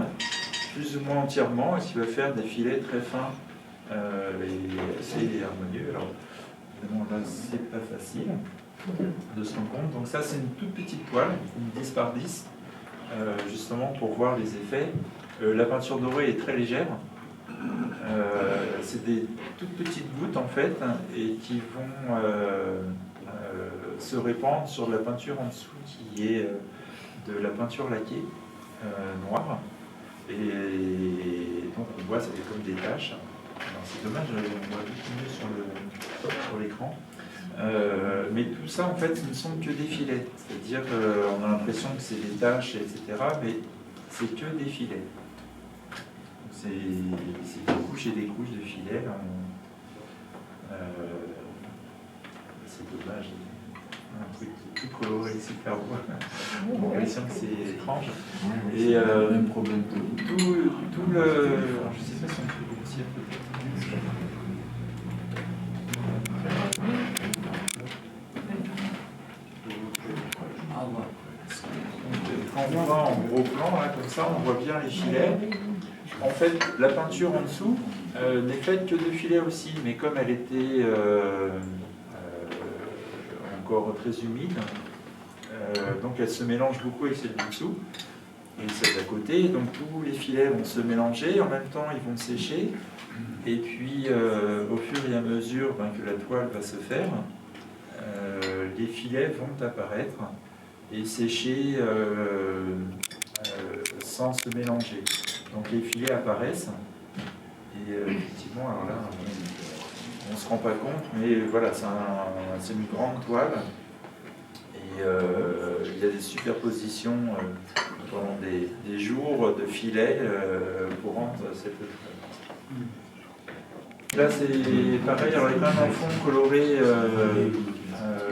plus ou moins entièrement et ce qui va faire des filets très fins et assez harmonieux. Alors évidemment là c'est pas facile de se rendre compte. Donc ça c'est une toute petite toile, une 10 par 10, justement pour voir les effets. La peinture dorée est très légère. C'est des toutes petites gouttes en fait et qui vont se répandre sur la peinture en dessous qui est de la peinture laquée noire. Et donc on voit ça fait comme des taches. C'est dommage, on voit beaucoup mieux sur l'écran. Mais tout ça, en fait, ce ne sont que des filets. C'est-à-dire qu'on a l'impression que c'est des taches, etc., mais c'est que des filets. C'est des couches et des couches de filets. C'est dommage. Un truc tout coloré, super beau. J'ai l'impression que c'est étrange. Et même problème que tout le... Alors, je sais pas si on peut grossir peut-être. Quand on va en gros plan, là, comme ça, on voit bien les filets. En fait, la peinture en dessous n'est faite que de filets aussi, mais comme elle était encore très humide, donc elle se mélange beaucoup avec celle du dessous et celle d'à côté. Donc tous les filets vont se mélanger, en même temps ils vont sécher, et puis au fur et à mesure que la toile va se faire, les filets vont apparaître et sécher sans se mélanger. Donc les filets apparaissent, et effectivement, alors là, on ne se rend pas compte, mais voilà, c'est une grande toile, et il y a des superpositions pendant des jours de filets pour rendre cette toile. Là c'est pareil, alors il y a quand même un fond coloré,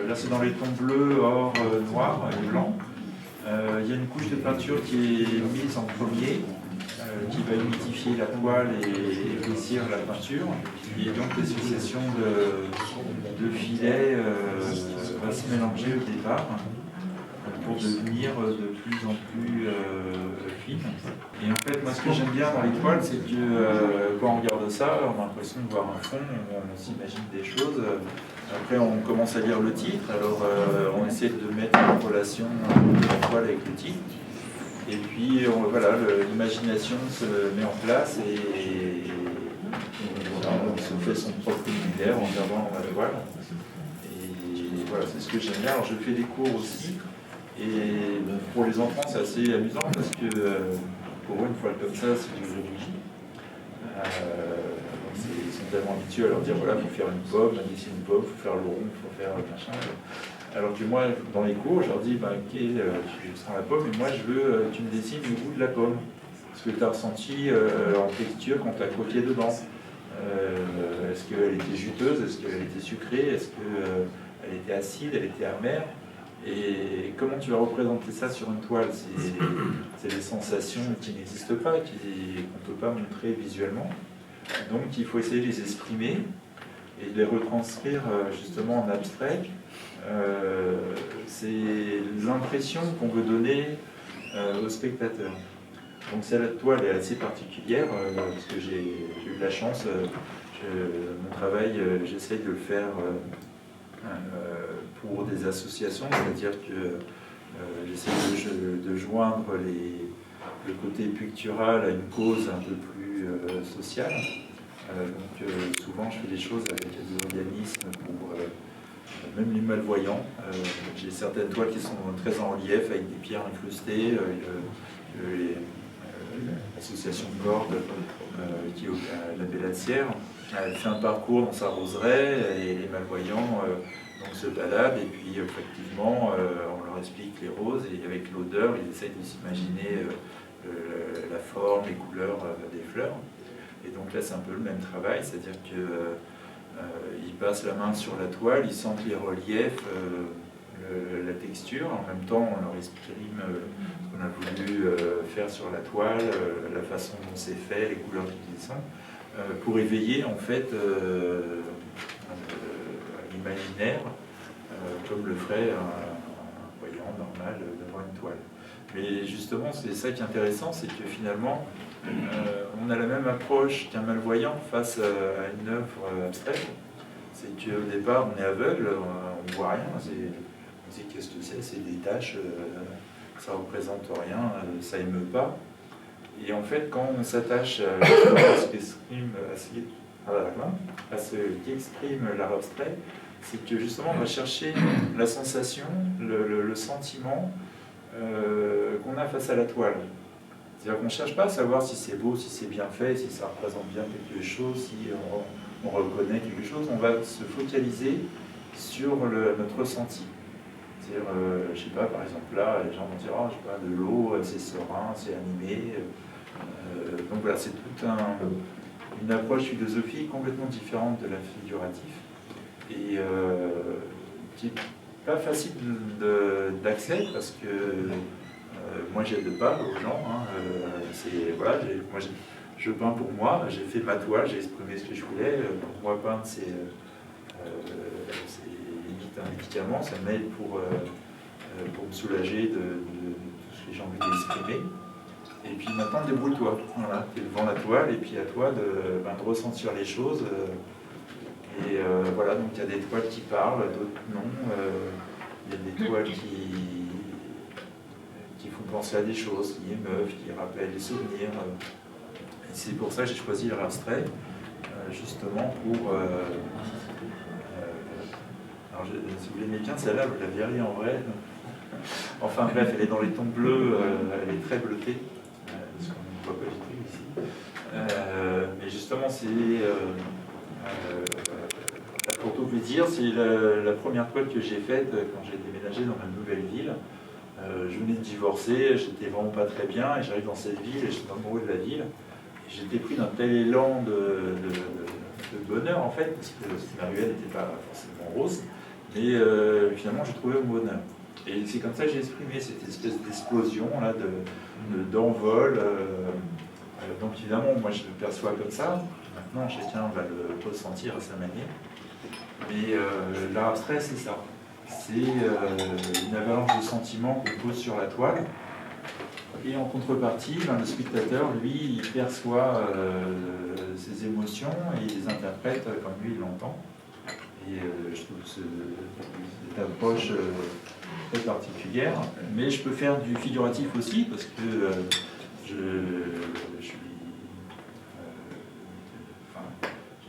là c'est dans les tons bleus, or, noir et blanc. Il y a une couche de peinture qui est mise en premier, qui va humidifier la toile et épaissir la peinture. Et donc l'association de filets va se mélanger au départ pour devenir de plus en plus fine. Et en fait, moi ce que j'aime bien dans les toiles, c'est que quand on regarde ça, on a l'impression de voir un fond, on s'imagine des choses. Après, on commence à lire le titre, alors on essaie de mettre en relation la toile avec le titre. Et puis, voilà, l'imagination se met en place et on se fait son propre univers en regardant la toile. Et voilà, c'est ce que j'aime bien. Alors, je fais des cours aussi. Et pour les enfants, c'est assez amusant parce que pour eux, une toile comme ça, c'est du religieux. Ils sont tellement habitués à leur dire voilà, il faut faire une pomme, dessiner une pomme, il faut faire le rond, il faut faire machin. Alors que moi, dans les cours, je leur dis ok, tu sens la pomme, mais moi je veux que tu me dessines le goût de la pomme. Ce que tu as ressenti en texture quand tu as croqué dedans. Est-ce qu'elle était juteuse, est-ce qu'elle était sucrée, est-ce qu'elle était acide, elle était amère? Et comment tu vas représenter ça sur une toile? C'est des sensations qui n'existent pas, qu'on ne peut pas montrer visuellement. Donc il faut essayer de les exprimer et de les retranscrire justement en abstrait. C'est l'impression qu'on veut donner au spectateur. Donc cette toile est assez particulière parce que j'ai eu de la chance. Mon travail, j'essaye de le faire pour des associations, c'est-à-dire que j'essaie de joindre le côté pictural à une cause un peu plus sociale. Donc souvent je fais des choses avec des organismes pour même les malvoyants. J'ai certaines toiles qui sont très en relief avec des pierres incrustées. L'association de Cordes qui est à la Bellatière, elle fait un parcours dans sa roseraie et les malvoyants donc se baladent et puis effectivement on leur explique les roses et avec l'odeur ils essayent de s'imaginer la forme, les couleurs des fleurs. Et donc là c'est un peu le même travail, c'est-à-dire qu'ils passent la main sur la toile, ils sentent les reliefs, la texture, en même temps on leur exprime ce qu'on a voulu faire sur la toile, la façon dont c'est fait, les couleurs qu'ils sont, pour éveiller en fait l'imaginaire comme le ferait un voyant normal devant une toile. Mais justement c'est ça qui est intéressant, c'est que finalement on a la même approche qu'un malvoyant face à une œuvre abstraite. C'est qu'au départ on est aveugle, on ne voit rien, on se dit qu'est-ce que c'est des taches, ça ne représente rien, ça émeut pas. Et en fait quand on s'attache à ce qui exprime l'art abstrait, c'est que justement on va chercher la sensation, le sentiment qu'on a face à la toile. C'est-à-dire qu'on ne cherche pas à savoir si c'est beau, si c'est bien fait, si ça représente bien quelque chose, si on reconnaît quelque chose. On va se focaliser sur notre ressenti. C'est-à-dire, je sais pas, par exemple là, les gens vont dire, oh, je sais pas, de l'eau, c'est serein, c'est animé. Donc voilà, c'est toute une approche philosophique complètement différente de la figuratif et qui n'est pas facile d'accès parce que moi j'aide pas aux gens. Hein, voilà, moi je peins pour moi, j'ai fait ma toile, j'ai exprimé ce que je voulais. Pour moi, peindre c'est limite un médicament, ça m'aide pour me soulager de tout ce que j'ai envie d'exprimer. Et puis maintenant, débrouille-toi. Voilà, tu es devant la toile et puis à toi de ressentir les choses. Voilà, donc il y a des toiles qui parlent, d'autres non. Il y a des toiles qui font penser à des choses, qui émeuvent, qui rappellent des souvenirs. Et c'est pour ça que j'ai choisi le abstrait, justement pour... alors, si vous l'aimez bien, celle-là, vous la verriez en vrai. Enfin bref, elle est dans les tons bleus, elle est très bleutée. Ce qu'on ne voit pas du tout ici. Mais justement, c'est, pour tout vous dire, c'est la première toile que j'ai faite quand j'ai déménagé dans ma nouvelle ville. Je venais de divorcer, j'étais vraiment pas très bien, et j'arrive dans cette ville, et j'étais amoureux de la ville. J'étais pris d'un tel élan de bonheur, en fait, parce que ma ruelle n'était pas forcément rose, mais finalement, j'ai trouvé mon bonheur. Et c'est comme ça que j'ai exprimé cette espèce d'explosion là, d'envol. Donc évidemment, moi je le perçois comme ça. Maintenant, chacun va le ressentir à sa manière. Mais l'art abstrait, c'est ça. C'est une avalanche de sentiments qu'on pose sur la toile. Et en contrepartie, le spectateur, lui, il perçoit ses émotions et il les interprète comme lui, il l'entend. Et je trouve cette approche très particulière, mais je peux faire du figuratif aussi parce que j'ai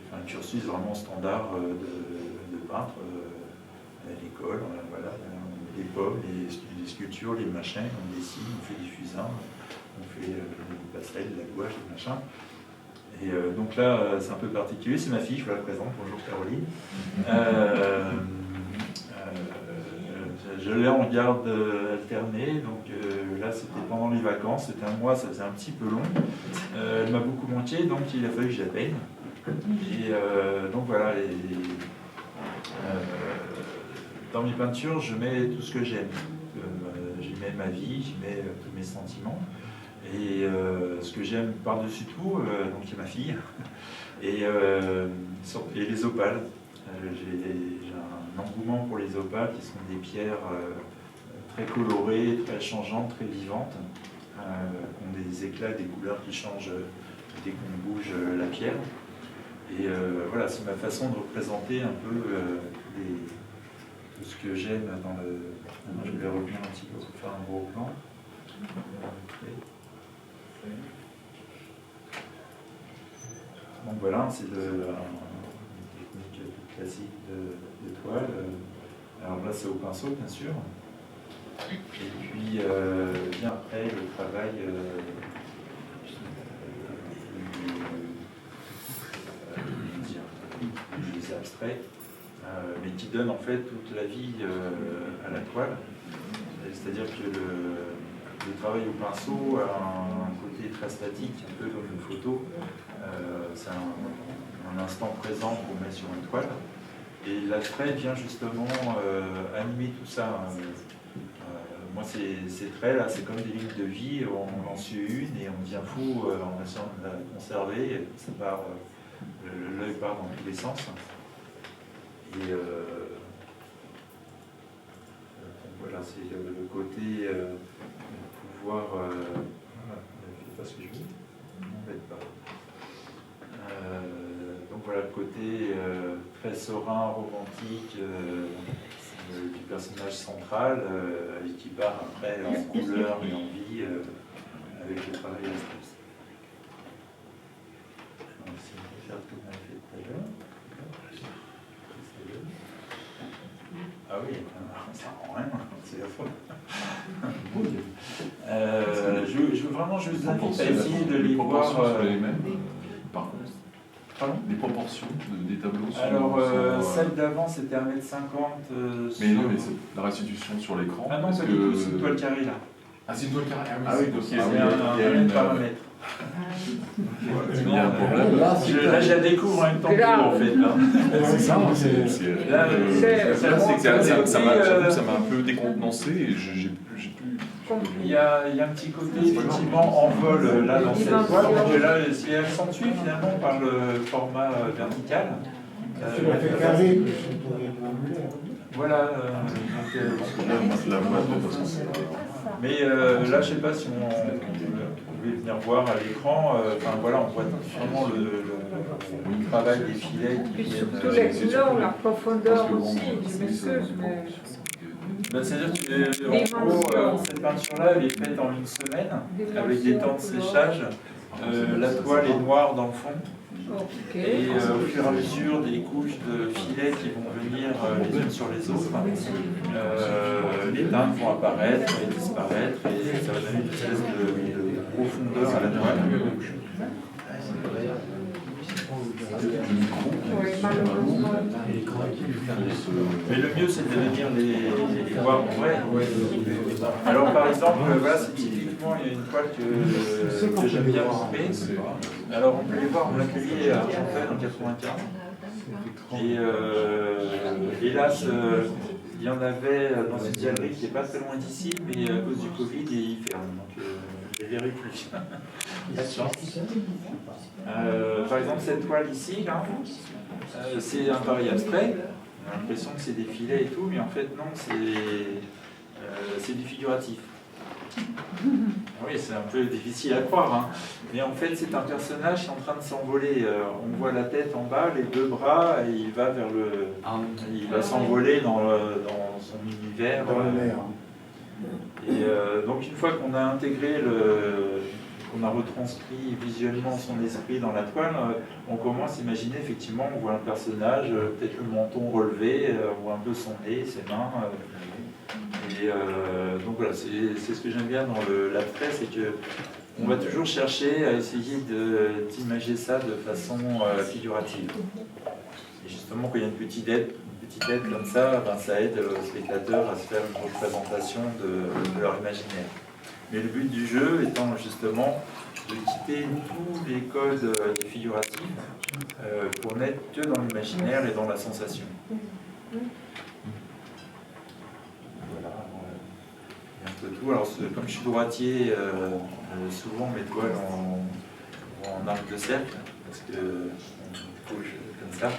fait un cursus vraiment standard de peintre à l'école. Voilà, les pommes, les sculptures, les machins, on dessine, on fait des fusains, on fait des passerelles, de la gouache, des machins. Et donc là, c'est un peu particulier, c'est ma fille, je vous la présente, bonjour Caroline. Je l'ai en garde alternée, donc là c'était pendant les vacances, c'était un mois, ça faisait un petit peu long. Elle m'a beaucoup manqué, donc il a fallu que je la peigne. Et donc voilà, dans mes peintures, je mets tout ce que j'aime. J'y mets ma vie, j'y mets tous mes sentiments. Et ce que j'aime par-dessus tout, donc c'est ma fille, et les opales. J'ai un engouement pour les opales qui sont des pierres très colorées, très changeantes, très vivantes, qui ont des éclats, des couleurs qui changent dès qu'on bouge la pierre. Et voilà, c'est ma façon de représenter un peu tout ce que j'aime dans le... Je vais revenir un petit peu pour faire un gros plan. Donc voilà, c'est une technique classique de toile. Alors là, c'est au pinceau, bien sûr. Et puis, vient après le travail plus abstrait, mais qui donne en fait toute la vie à la toile. C'est-à-dire que le travail au pinceau a un côté très statique, un peu comme une photo. C'est un instant présent qu'on met sur une toile. Et l'abstrait vient justement animer tout ça. Moi, ces traits là, c'est comme des lignes de vie. On en suit une et on devient fou en essayant de la conserver. Et ça part, l'œil part dans tous les sens. Et voilà, c'est le côté pouvoir. Voilà, je ne fais pas ce que je veux, ne m'embête pas. Donc voilà, le côté très serein, romantique du personnage central, et qui part après en couleur et en vie avec le travail abstrait. Donc, si on peut faire tout ce qu'on a fait tout à l'heure. Ah oui, ça rend rien, c'est affreux. Je veux vraiment, je vous invite à essayer de les voir. Pardon ? Les proportions des tableaux sont... Alors, sont, celle d'avant, c'était 1m50 Mais non, mais c'est la restitution sur l'écran. Ah non, pas du tout, c'est une toile carrée, là. Ah, c'est une toile carrée. Ah oui, donc c'est il y a un mètre par un mètre. Il y a un problème. Là, je la découvre en même temps que vous, en fait. Là. C'est ça, ça m'a un peu décontenancé et j'ai plus... Il y a un petit côté effectivement en vol là dans cette toile, donc là c'est accentué finalement par le format vertical. Tu l'as fait carré. Voilà. Mais là je sais pas si on pouvait venir voir à l'écran. Enfin voilà, on voit vraiment le travail des filets. Et surtout les couleurs, la profondeur aussi. Je m'excuse, mais. C'est-à-dire que en gros, cette peinture-là, elle est faite en une semaine, avec des temps de séchage. La toile est noire dans le fond. Et au fur et à mesure des couches de filets qui vont venir les unes sur les autres, les teintes vont apparaître et disparaître, et ça va donner une espèce de profondeur à la toile. Oui, malheureusement. Mais le mieux, c'est de venir les voir en vrai. Alors, par exemple, voilà, c'est typiquement il y a une toile que j'aime bien filmer. Alors, on peut les voir en atelier à Argenteuil en 95. Et hélas, il y en avait dans une galerie qui n'est pas très loin d'ici, mais à cause du Covid, ils ferment. Donc, je ne les verrai plus. Pas de chance. Par exemple, cette toile ici, là, c'est un pari abstrait. On a l'impression que c'est des filets et tout, mais en fait, non, c'est du figuratif. Oui, c'est un peu difficile à croire, hein. Mais en fait, c'est un personnage qui est en train de s'envoler. On voit la tête en bas, les deux bras, et il va vers il va s'envoler dans son univers. Dans la mer. Et donc, une fois qu'on a intégré qu'on a retranscrit visuellement son esprit dans la toile, on commence à imaginer, effectivement, on voit un personnage, peut-être le menton relevé, on voit un peu son nez, ses mains. Et donc voilà, c'est ce que j'aime bien dans l'abstrait, c'est que on va toujours chercher à essayer d'imager ça de façon figurative. Et justement, quand il y a une petite aide comme ça, ben, ça aide aux spectateurs à se faire une représentation de leur imaginaire. Mais le but du jeu étant justement de quitter tous les codes du figuratif pour n'être que dans l'imaginaire et dans la sensation. Voilà, il y a un peu tout. Alors, comme je suis droitier, souvent mes toiles en arc de cercle, parce qu'on touche comme ça.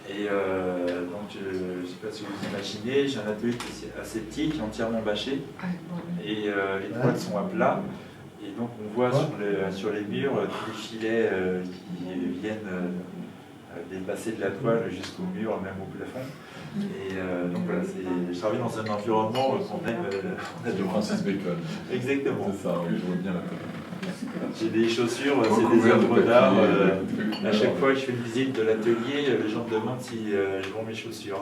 Et donc, je ne sais pas si vous imaginez, j'ai un atelier qui est assez petit, qui est entièrement bâché, et les toiles sont à plat, et donc on voit sur les murs tous les filets qui viennent dépasser de la toile jusqu'au mur, même au plafond. Et donc voilà, je travaille dans un environnement qu'on aime. De Francis Bacon. Exactement. C'est ça, oui, je vois bien la toile. J'ai des chaussures, c'est des œuvres d'art. À chaque fois que je fais une visite de l'atelier, les gens me demandent si je vends mes chaussures.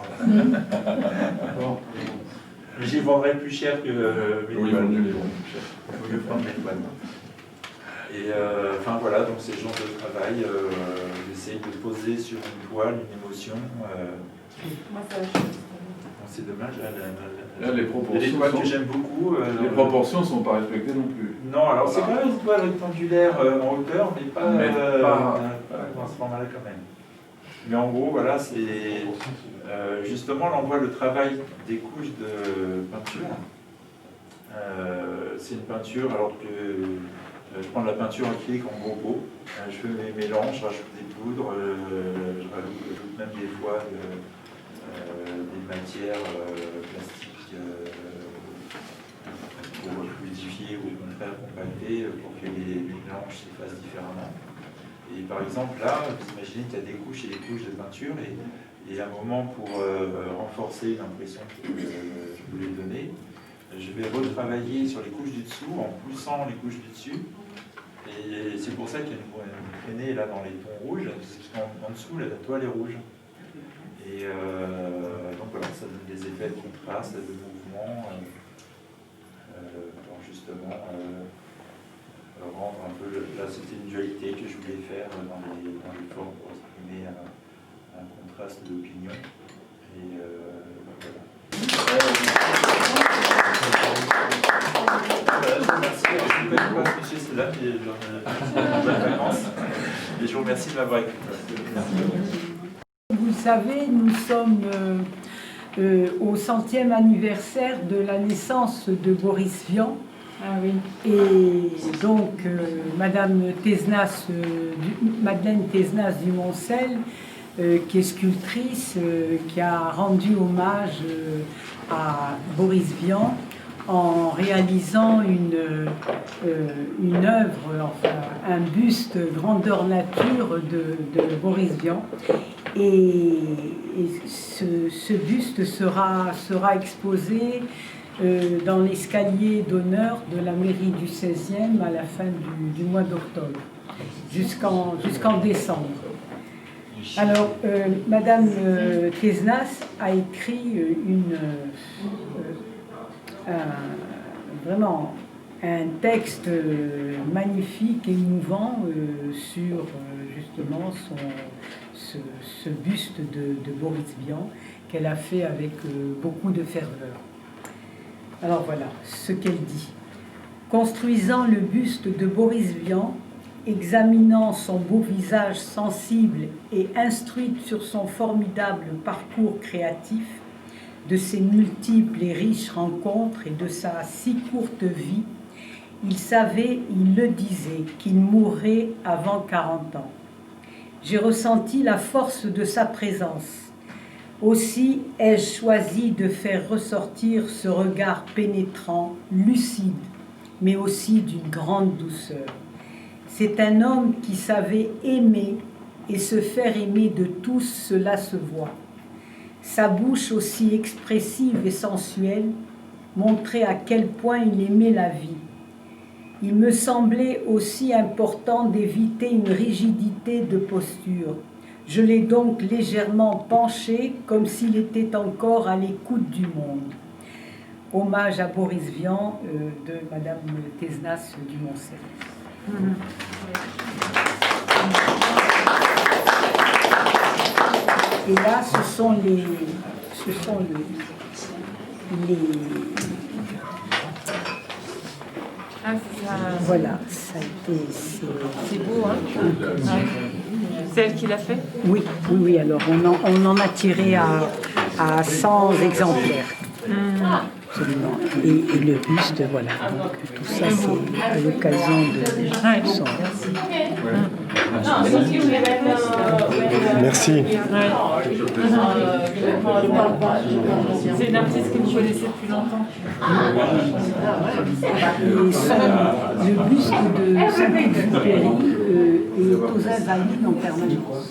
Mais j'y vendrai plus cher que mes toiles. Oui, il vaut mieux les vendre plus cher. Il vaut mieux prendre mes toiles. Et enfin voilà, donc c'est le genre de travail. J'essaie de poser sur une toile une émotion. C'est dommage. Là, les proportions. Il y a des toiles que j'aime beaucoup. Les proportions ne sont pas respectées non plus. Non, alors c'est quand même une toile rectangulaire en hauteur, mais pas dans ce format-là quand même. Mais en gros, voilà, c'est justement, là on voit le travail des couches de peinture. C'est une peinture, alors que je prends de la peinture acrylique en gros pot, je fais mes mélanges, je rajoute des poudres, je rajoute même des fois des matières plastiques pour fluidifier ou au contraire compacter pour que les mélanges se fassent différemment. Et par exemple là, vous imaginez qu'il y a des couches et des couches de peinture et à un moment pour renforcer l'impression que je voulais donner, je vais retravailler sur les couches du dessous en poussant les couches du dessus. Et c'est pour ça qu'il y a une traînée là dans les tons rouges, parce qu'en dessous la toile est rouge. Et donc voilà, ça donne des effets de contraste, de mouvement. Alors justement, rendre un peu, là c'était une dualité que je voulais faire dans les formes pour exprimer un contraste d'opinion. Et voilà. Je ne connais pas ce c'est là, mais bonnes vacances. Et je vous remercie de m'avoir écouté. Vous le savez, nous sommes au 100e anniversaire de la naissance de Boris Vian. Ah oui. Et donc, Madeleine Thézenas du Moncel, qui est sculptrice, qui a rendu hommage à Boris Vian en réalisant une œuvre, enfin un buste grandeur nature de Boris Vian. Et ce buste sera exposé dans l'escalier d'honneur de la mairie du 16e à la fin du mois d'octobre, jusqu'en décembre. Alors, Madame Thézenas a écrit vraiment un texte magnifique et émouvant sur justement ce buste de Boris Vian qu'elle a fait avec beaucoup de ferveur. Alors voilà ce qu'elle dit. Construisant le buste de Boris Vian, examinant son beau visage sensible et instruite sur son formidable parcours créatif, de ses multiples et riches rencontres et de sa si courte vie, il savait, il le disait, qu'il mourrait avant 40 ans. J'ai ressenti la force de sa présence. Aussi ai-je choisi de faire ressortir ce regard pénétrant, lucide, mais aussi d'une grande douceur. C'est un homme qui savait aimer et se faire aimer de tous, cela se voit. Sa bouche aussi expressive et sensuelle montrait à quel point il aimait la vie. Il me semblait aussi important d'éviter une rigidité de posture. Je l'ai donc légèrement penché comme s'il était encore à l'écoute du monde. Hommage à Boris Vian de Madame Thézenas du Moncel. Et là, ce sont les voilà, ça a été... C'est beau, hein? C'est elle qui l'a fait? Oui, alors on en a tiré à 100 exemplaires. Absolument. Et le buste, voilà. Donc, tout ça, c'est à l'occasion de son... Merci. C'est une artiste que vous connaissez depuis longtemps. Le buste de Saint-Exupéry est aux Invalides en permanence.